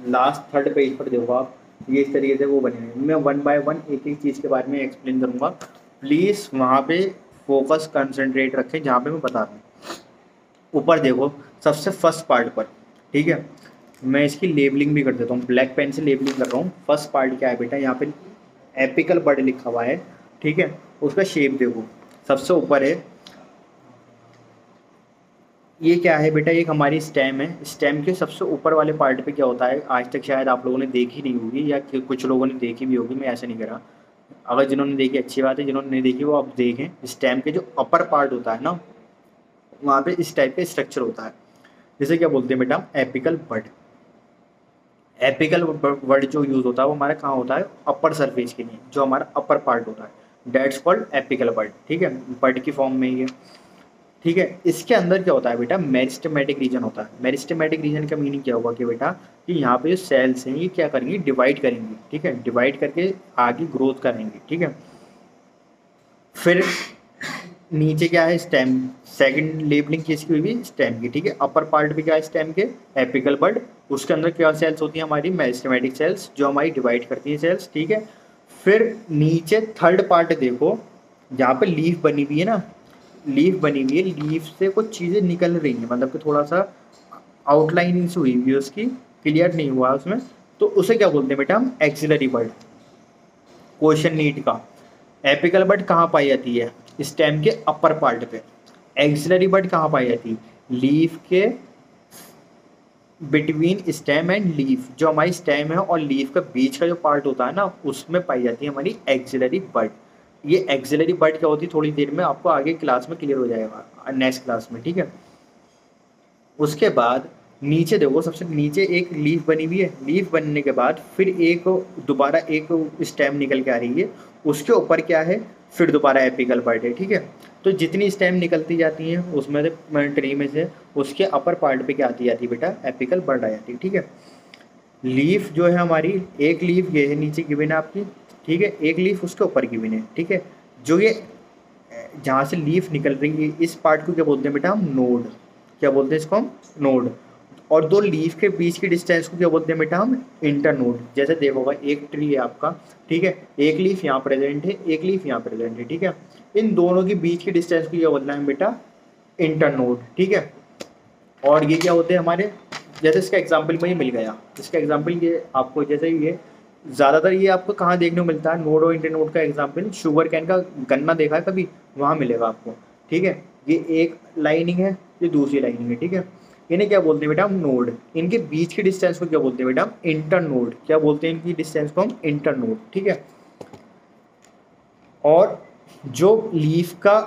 लास्ट थर्ड पेज पर देखो आप, ये इस तरीके से वो बने हैं। मैं वन बाय वन एक एक चीज़ के बारे में एक्सप्लेन करूँगा, प्लीज़ वहाँ पे फोकस कंसंट्रेट रखें जहाँ पे मैं बता रहा हूँ। ऊपर देखो सबसे फर्स्ट पार्ट पर, ठीक है। मैं इसकी लेबलिंग भी कर देता हूँ, ब्लैक पेन से लेबलिंग कर रहा हूँ। फर्स्ट पार्ट क्या है बेटा, यहाँ पे एपिकल बर्ड लिखा हुआ है, ठीक है। उसका शेप देखो, सबसे ऊपर है, ये क्या है बेटा, एक हमारी स्टेम है। स्टेम के सबसे ऊपर वाले पार्ट पे क्या होता है, आज तक शायद आप लोगों ने देखी नहीं होगी या कुछ लोगों ने देखी भी होगी, मैं ऐसा नहीं करा। अगर जिन्होंने देखी अच्छी बात है, जिन्होंने नहीं देखी वो आप देखें। स्टेम के जो अपर पार्ट होता है ना, वहाँ पे इस टाइप का स्ट्रक्चर होता है, जिसे क्या बोलते हैं बेटा, एपिकल बर्ड। एपिकल वर्ड जो यूज़ होता है वो हमारा कहाँ होता है, अपर सरफेस के लिए, जो हमारा अपर पार्ट होता है, डेट्स कॉल्ड एपिकल बर्ड, ठीक है। बर्ड की फॉर्म में ही है, ठीक है। इसके अंदर क्या होता है बेटा, मेरिस्टेमेटिक रीजन होता है। मेरिस्टेमेटिक रीजन का मीनिंग क्या होगा कि बेटा कि यहाँ पे जो सेल्स हैं ये क्या करेंगे, डिवाइड करेंगे, ठीक है, डिवाइड करके आगे ग्रोथ करेंगे, ठीक है। फिर नीचे क्या है, स्टेम। सेकंड लेबलिंग किसकी हुई हुई, स्टेम की, ठीक है। अपर पार्ट भी क्या है स्टेम के, एपिकल बड, उसके अंदर क्या सेल्स होती हैं हमारी, मेरिस्टेमेटिक सेल्स, जो हमारी डिवाइड करती हैं सेल्स, ठीक है। फिर नीचे थर्ड पार्ट देखो, जहाँ पे लीफ बनी हुई है ना, लीफ बनी हुई है, लीफ से कुछ चीज़ें निकल रही हैं, मतलब कि थोड़ा सा आउटलाइनिंग से हुई हुई है उसकी, क्लियर नहीं हुआ उसमें, तो उसे क्या बोलते हैं बेटा हम, एक्सिलरी बड। क्वेश्चन नीट का, एपिकल बड कहाँ पाई जाती है, स्टेम के अपर पार्ट पे। एक्सिलरी बड कहाँ पाई जाती है, लीफ के बिटवीन स्टेम एंड लीफ, जो हमारी स्टेम है और लीफ का बीच का जो पार्ट होता है ना, उसमें पाई जाती है हमारी एक्सिलरी बड। ये एक्सिलरी बड क्या होती है, थोड़ी देर में आपको आगे क्लास में क्लियर हो जाएगा, नेक्स्ट क्लास में, ठीक है। उसके बाद नीचे देखो, सबसे नीचे एक लीफ बनी हुई है, लीफ बनने के बाद फिर एक दोबारा एक स्टेम निकल के आ रही है, उसके ऊपर क्या है, फिर दोबारा एपिकल बड है, ठीक है। तो जितनी स्टेम निकलती जाती हैं उसमें से, ट्री में से, उसके अपर पार्ट पे क्या आती जाती है बेटा, एपिकल बड आ जाती है, ठीक है। लीफ जो है हमारी, एक लीफ ये है नीचे गिवन है आपकी, ठीक है, एक लीफ उसके ऊपर गिवन है, ठीक है। जो ये जहाँ से लीफ निकल रही है, इस पार्ट को क्या बोलते हैं बेटा हम, नोड। क्या बोलते हैं इसको हम, नोड। और दो लीफ के बीच की डिस्टेंस को क्या बोलते हैं बेटा हम, इंटर नोड। जैसे देखोगा एक ट्री है आपका, ठीक है, एक लीफ यहाँ प्रेजेंट है, एक लीफ यहाँ प्रेजेंट है, ठीक है। इन दोनों के बीच की डिस्टेंस को क्या बोलना है बेटा, इंटर नोड, ठीक है। और ये क्या होते हैं हमारे, जैसे इसका एग्जाम्पल मुझे मिल गया, इसका एग्जाम्पल ये आपको, जैसे ये ज़्यादातर ये आपको कहाँ देखने को मिलता है, नोड और इंटर नोड का एग्जाम्पल, शुगर कैन का गन्ना देखा है कभी, वहाँ मिलेगा आपको, ठीक है। ये एक लाइनिंग है, ये दूसरी लाइनिंग है, ठीक है। इन्हें क्या बोलते हैं बेटा हम, नोड। इनके बीच की डिस्टेंस को क्या बोलते हैं बेटा हम, इंटर नोड। क्या बोलते हैं इनकी डिस्टेंस को हम, इंटर नोड, ठीक है। और जो लीफ का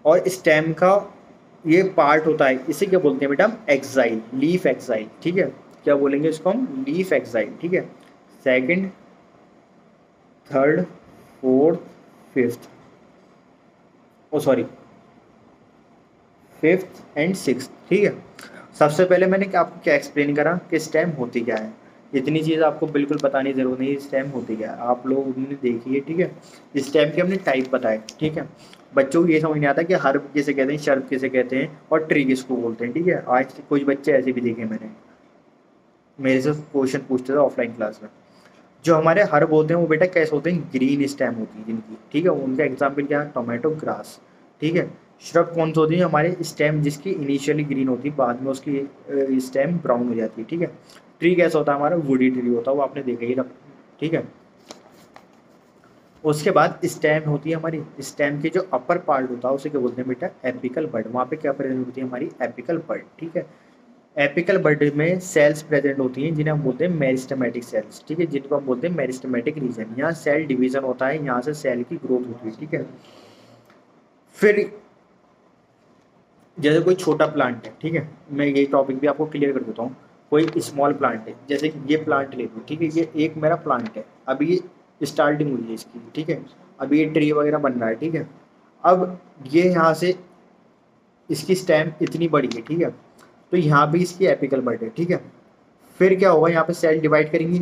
और स्टेम का ये पार्ट होता है, इसे क्या बोलते हैं बेटा हम, एक्साइल, लीफ एक्साइल, ठीक है। क्या बोलेंगे इसको हम, लीफ एक्साइल, ठीक है। Second, third, fourth, fifth, oh sorry, fifth and sixth, ठीक है। सबसे पहले मैंने आपको क्या एक्सप्लेन करा कि स्टेम होती क्या है, इतनी चीज़ आपको बिल्कुल बताने की जरूरत नहीं, स्टेम होती क्या है आप लोग ने देखी है, ठीक है। स्टेम के हमने टाइप बताए, ठीक है। बच्चों को ये समझ नहीं आता कि हर्ब किसे कहते हैं, शर्ब किसे कहते हैं, और ट्री किसको बोलते हैं, ठीक है। आज कुछ बच्चे ऐसे भी देखे मैंने, मेरे से क्वेश्चन पूछते थे ऑफलाइन क्लास में। जो हमारे हर्ब होते हैं वो बेटा कैसे होते हैं, ग्रीन स्टेम होती है जिनकी, ठीक है। उनका एग्जाम्पल क्या है, टोमेटो ग्रास, ठीक है। श्रब कौन सी होती है, हमारे स्टेम जिसकी इनिशियली ग्रीन होती है, बाद में उसकी स्टेम ब्राउन हो जाती है, ठीक है। ट्री कैसा होता है हमारा, वुडी ट्री होता है, वो आपने देखा ही रख, ठीक है। उसके बाद स्टेम होती है हमारी, स्टेम के जो अपर पार्ट होता है उसे क्या बोलते हैं बेटा, एपिकल बड। वहाँ पे क्या प्रेजेंट होती है हमारी, एपिकल बड, ठीक है। एपिकल बड में सेल्स प्रेजेंट होती हैं जिन्हें हम बोलते हैं मेरिस्टेमेटिक सेल्स, ठीक है, जिनको हम बोलते हैं मेरिस्टेमेटिक रीजन। यहाँ सेल डिवीजन होता है, यहाँ से सेल की ग्रोथ होती है, ठीक है। फिर जैसे कोई छोटा प्लांट है, ठीक है, मैं ये टॉपिक भी आपको क्लियर कर देता हूँ। कोई स्मॉल प्लांट है, जैसे कि ये प्लांट ले लो, ठीक है, ये एक मेरा प्लांट है, अभी ये स्टार्टिंग हुई है इसकी, ठीक है। अभी ये ट्री वगैरह बन रहा है, ठीक है। अब ये यहाँ से इसकी स्टेम इतनी बड़ी है, ठीक है, तो यहाँ भी इसकी एपिकल बड है, ठीक है। फिर क्या होगा, यहाँ पे सेल डिवाइड करेंगी,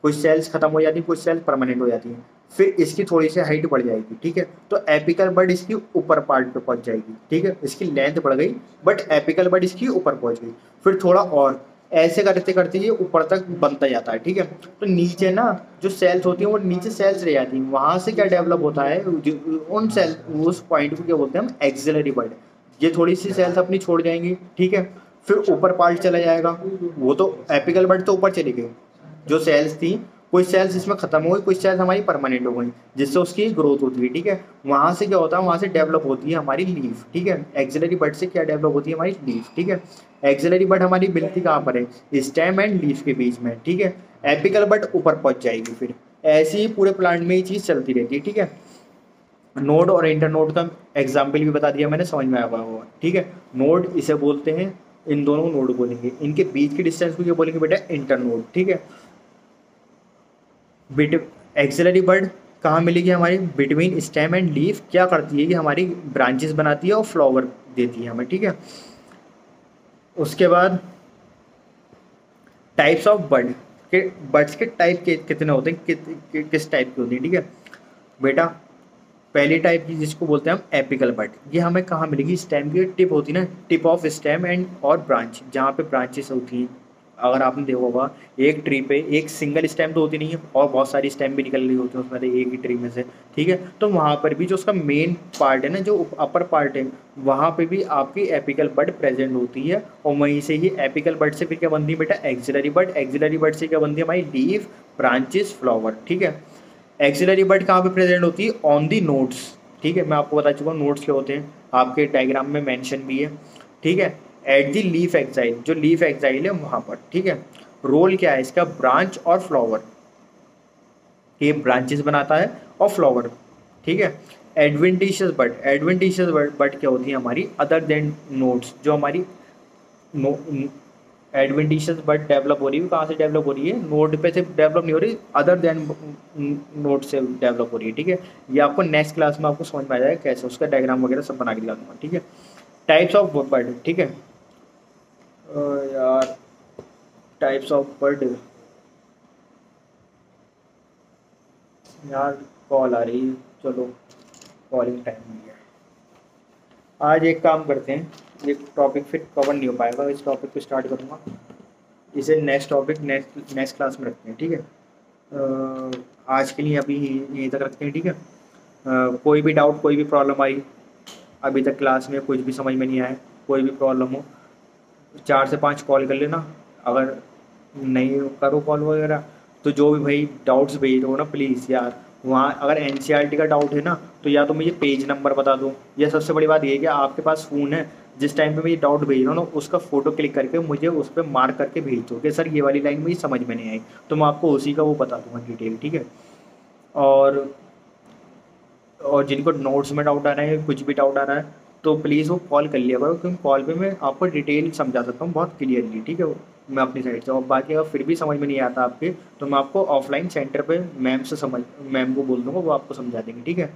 कुछ सेल्स खत्म हो जाती है, कुछ सेल्स परमानेंट हो जाती हैं, फिर इसकी थोड़ी सी हाइट बढ़ जाएगी, ठीक है। तो एपिकल बड इसकी ऊपर पार्ट पे पहुंच जाएगी, ठीक है, इसकी लेंथ बढ़ गई, बट एपिकल बड इसकी ऊपर पहुंच गई। फिर थोड़ा और ऐसे करते करते ये ऊपर तक बनता जाता है, ठीक है। तो नीचे ना जो सेल्स होती हैं वो नीचे सेल्स रह जाती हैं, वहां से क्या डेवलप होता है, उन सेल, उस पॉइंट को क्या बोलते हैं हम, एक्सिलरी बड। ये थोड़ी सी सेल्स अपनी छोड़ जाएंगी, ठीक है। फिर ऊपर पार्ट चला जाएगा, वो तो एपिकल बड तो ऊपर चली गई, जो सेल्स थी कुछ सेल्स इसमें खत्म हो गई, कुछ सेल्स हमारी परमानेंट हो गई, जिससे उसकी ग्रोथ होती है, ठीक है। वहां से क्या होता है, वहां से डेवलप होती है हमारी लीफ, ठीक है। एक्सिलरी बड से क्या डेवलप होती है हमारी लीफ, ठीक है। एक्सिलरी बड हमारी मिलती कहाँ पर है, स्टेम एंड लीफ के बीच में, ठीक है। एपिकल बड ऊपर पहुंच जाएगी, फिर ऐसे ही पूरे प्लांट में ये चीज चलती रहती है, ठीक है। नोड और इंटर नोड का एग्जाम्पल भी बता दिया मैंने, समझ में आया होगा, ठीक है। नोड इसे बोलते हैं, इन दोनों नोड बोलेंगे, इनके बीच की डिस्टेंस को क्या बोलेंगे बेटा, इंटर नोड, ठीक है। बिट एक्सिलरी बड कहाँ मिलेगी हमारी, बिटवीन स्टेम एंड लीफ, क्या करती है कि हमारी ब्रांचेस बनाती है और फ्लावर देती है हमें, ठीक है। उसके बाद टाइप्स ऑफ बड के, बर्ड्स के टाइप के कितने होते हैं, किस टाइप के होते हैं, ठीक है बेटा। पहली टाइप की जिसको बोलते हैं हम एपिकल बड, ये हमें कहाँ मिलेगी, स्टेम की टिप होती है ना, टिप ऑफ स्टेम एंड और ब्रांच, जहाँ पे ब्रांचेस होती हैं। अगर आपने देखा होगा एक ट्री पे एक सिंगल स्टेम तो होती नहीं है, और बहुत सारी स्टेम भी निकल रही होती है उसमें से एक ही ट्री में से, ठीक है। तो वहाँ पर भी जो उसका मेन पार्ट है ना, जो अपर पार्ट है, वहाँ पे भी आपकी एपिकल बड प्रेजेंट होती है। और वहीं से ही एपिकल बड से फिर क्या बनती है बेटा, एक्सिलरी बड, एक्सिलरी बड से क्या बनती है हमारी लीफ, ब्रांचेस, फ्लावर, ठीक है। एक्सिलरी बड कहाँ पे प्रेजेंट होती है, ऑन दी नोट्स, ठीक है। मैं आपको बता चुका हूँ नोट्स क्या होते हैं, आपके डायग्राम में मेंशन भी है, ठीक है। एट दी लीफ एक्साइल, जो लीफ एक्साइल है वहाँ पर, ठीक है। रोल क्या है इसका, ब्रांच और फ्लावर, ये ब्रांचेस बनाता है और फ्लावर, ठीक है। एडवेंटिशियस बड, एडवेंटिशियस बड क्या होती है हमारी, अदर देन नोट्स, जो हमारी एडवेंटिशियस बड डेवलप हो रही है, कहाँ से डेवलप हो रही है, नोड पे से डेवलप नहीं हो रही, अदर देन नोड से डेवलप हो रही है, ठीक है। ये आपको नेक्स्ट क्लास में आपको समझ में आ जाएगा कैसे, उसका डायग्राम वगैरह सब बना के दिला दूंगा, ठीक है। टाइप्स ऑफ बड, ठीक है। यार टाइप्स ऑफ बड, यार कॉल आ रही है, चलो कॉलिंग टाइम नहीं है। आज एक काम करते हैं, ये टॉपिक फिर कवर नहीं हो पाएगा, इस टॉपिक को स्टार्ट करूँगा, इसे नेक्स्ट टॉपिक नेक्स्ट क्लास में रखते हैं, ठीक है। आज के लिए अभी यहीं तक रखते हैं, ठीक है। कोई भी डाउट, कोई भी प्रॉब्लम आई अभी तक क्लास में, कुछ भी समझ में नहीं आया, कोई भी प्रॉब्लम हो, 4 से 5 कॉल कर लेना। अगर नहीं करो कॉल वगैरह, तो जो भी भाई डाउट्स भेज रहे हो ना प्लीज़ यार, वहाँ अगर एनसीईआरटी का डाउट है ना, तो या तो मुझे पेज नंबर बता दो, या सबसे बड़ी बात ये है कि आपके पास फ़ोन है, जिस टाइम पे मैं ये डाउट भेज रहा हूँ ना, उसका फोटो क्लिक करके मुझे उस पर मार्क करके भेज दो कि सर ये वाली लाइन मुझे समझ में नहीं आई, तो मैं आपको उसी का वो बता दूंगा डिटेल, ठीक है। और जिनको नोट्स में डाउट आ रहा है, कुछ भी डाउट आ रहा है, तो प्लीज़ वो कॉल कर लिया करो, क्योंकि कॉल पे मैं आपको डिटेल समझा सकता हूँ बहुत क्लियरली, ठीक है। मैं अपनी साइड से, और बाकी अगर फिर भी समझ में नहीं आता आपके, तो मैं आपको ऑफलाइन सेंटर पे मैम को बोल दूँगा, वो आपको समझा देंगे, ठीक है।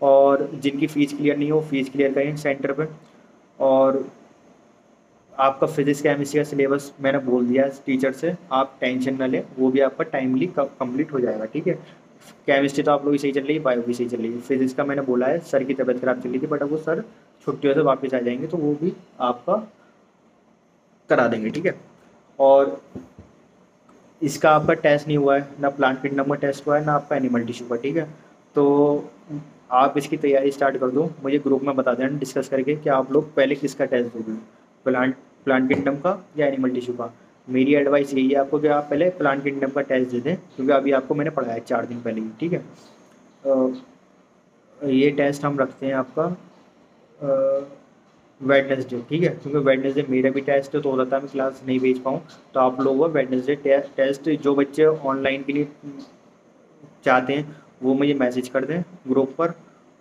और जिनकी फ़ीस क्लियर नहीं हो, फीस क्लियर करें सेंटर पे। और आपका फिजिक्स केमिस्ट्री का सिलेबस मैंने बोल दिया है टीचर से, आप टेंशन ना लें, वो भी आपका टाइमली कंप्लीट हो जाएगा, ठीक है। केमिस्ट्री तो आप लोग की सही चल रही है, बायो भी सही चल रही है, फिजिक्स का मैंने बोला है, सर की तबीयत खराब चल रही थी, बट अब वो सर छुट्टियों से वापस आ जाएंगे, तो वो भी आपका करा देंगे, ठीक है। और इसका आपका टेस्ट नहीं हुआ है ना, प्लांट किंगडम का टेस्ट हुआ है ना आपका एनिमल टिश्यू का, ठीक है। तो आप इसकी तैयारी स्टार्ट कर दो, मुझे ग्रुप में बता देना डिस्कस करके कि आप लोग पहले किसका टेस्ट दोगे, प्लांट प्लांट किंगडम का या एनिमल टिश्यू का। मेरी एडवाइस यही है आपको कि आप पहले प्लांट किंगडम का टेस्ट दे दें, क्योंकि अभी आपको मैंने पढ़ाया 4 दिन पहले ही, ठीक है। ये टेस्ट हम रखते हैं आपका वेडनेसडे, ठीक है, क्योंकि वेडनेसडे मेरा भी टेस्ट है, तो हो सकता है मैं क्लास नहीं भेज पाऊँ, तो आप लोगों को वेडनेसडे टेस्ट, जो बच्चे ऑनलाइन के लिए चाहते हैं वो मुझे मैसेज कर दें ग्रुप पर,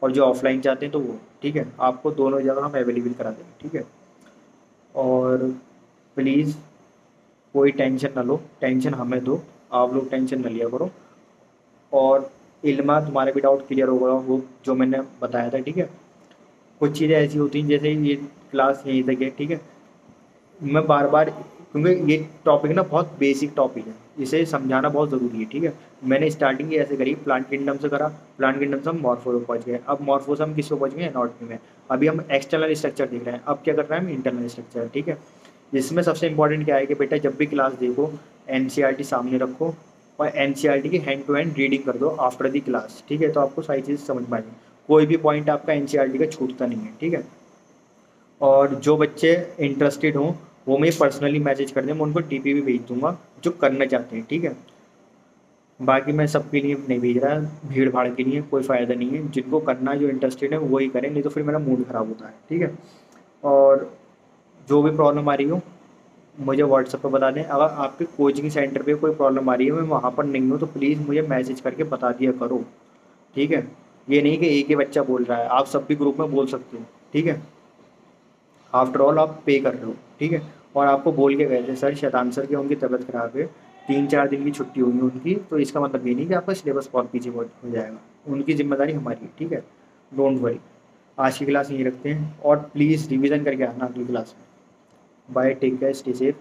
और जो ऑफलाइन चाहते हैं तो वो, ठीक है, आपको दोनों जगह हम अवेलेबल करा देंगे, ठीक है। और प्लीज़ कोई टेंशन ना लो, टेंशन हमें दो, आप लोग टेंशन ना लिया करो। और इल्मा तुम्हारा भी डाउट क्लियर होगा वो जो मैंने बताया था, ठीक है। कुछ चीज़ें ऐसी होती हैं, जैसे ये क्लास यहीं तक है, ठीक है। मैं बार बार, क्योंकि ये टॉपिक ना बहुत बेसिक टॉपिक है, इसे समझाना बहुत ज़रूरी है, ठीक है। मैंने स्टार्टिंग ही ऐसे करी, प्लांट किंगडम से करा, प्लांट किंगडम से हम मॉर्फो पे पहुंच गए, अब मॉर्फो से हम किस पे पहुंच गए, एनाटॉमी में। अभी हम एक्सटर्नल स्ट्रक्चर देख रहे हैं, अब क्या कर रहे हैं हम, इंटरनल स्ट्रक्चर, ठीक है। इसमें सबसे इंपॉर्टेंट क्या है कि बेटा जब भी क्लास देखो, एनसीईआरटी सामने रखो, और एनसीईआरटी की हैंड टू हैंड रीडिंग कर दो आफ्टर दी क्लास, ठीक है, तो आपको सारी चीज़ समझ में आएगी, कोई भी पॉइंट आपका एनसीईआरटी का छूटता नहीं है, ठीक है। और जो बच्चे इंटरेस्टेड हों वो मुझे पर्सनली मैसेज कर दें, मैं उनको टीपी भी भेज दूंगा जो करना चाहते हैं, ठीक है। बाकी मैं सबके लिए नहीं भेज रहा, भीड़ भाड़ के लिए कोई फ़ायदा नहीं है, जिनको करना है जो इंटरेस्टेड है वही करें, नहीं तो फिर मेरा मूड ख़राब होता है, ठीक है। और जो भी प्रॉब्लम आ रही हो मुझे व्हाट्सएप पर बता दें, अगर आपके कोचिंग सेंटर पे कोई प्रॉब्लम आ रही है, मैं वहाँ पर नहीं हूँ, तो प्लीज़ मुझे मैसेज करके बता दिया करो, ठीक है। ये नहीं कि एक ही बच्चा बोल रहा है, आप सब भी ग्रुप में बोल सकते हो, ठीक है। आफ्टर ऑल आप पे कर रहे हो, ठीक है। और आपको बोल के गए थे सर, शैतान सर की उनकी तबीयत खराब है, 3-4 दिन की छुट्टी हुई है उनकी, तो इसका मतलब ये नहीं कि आपका सिलेबस बहुत पीछे हो जाएगा, उनकी जिम्मेदारी हमारी है, ठीक है। डोंट वरी, आज की क्लास यहीं रखते हैं, और प्लीज़ रिवीजन करके आना अगली क्लास में। Bye, take care, stay safe.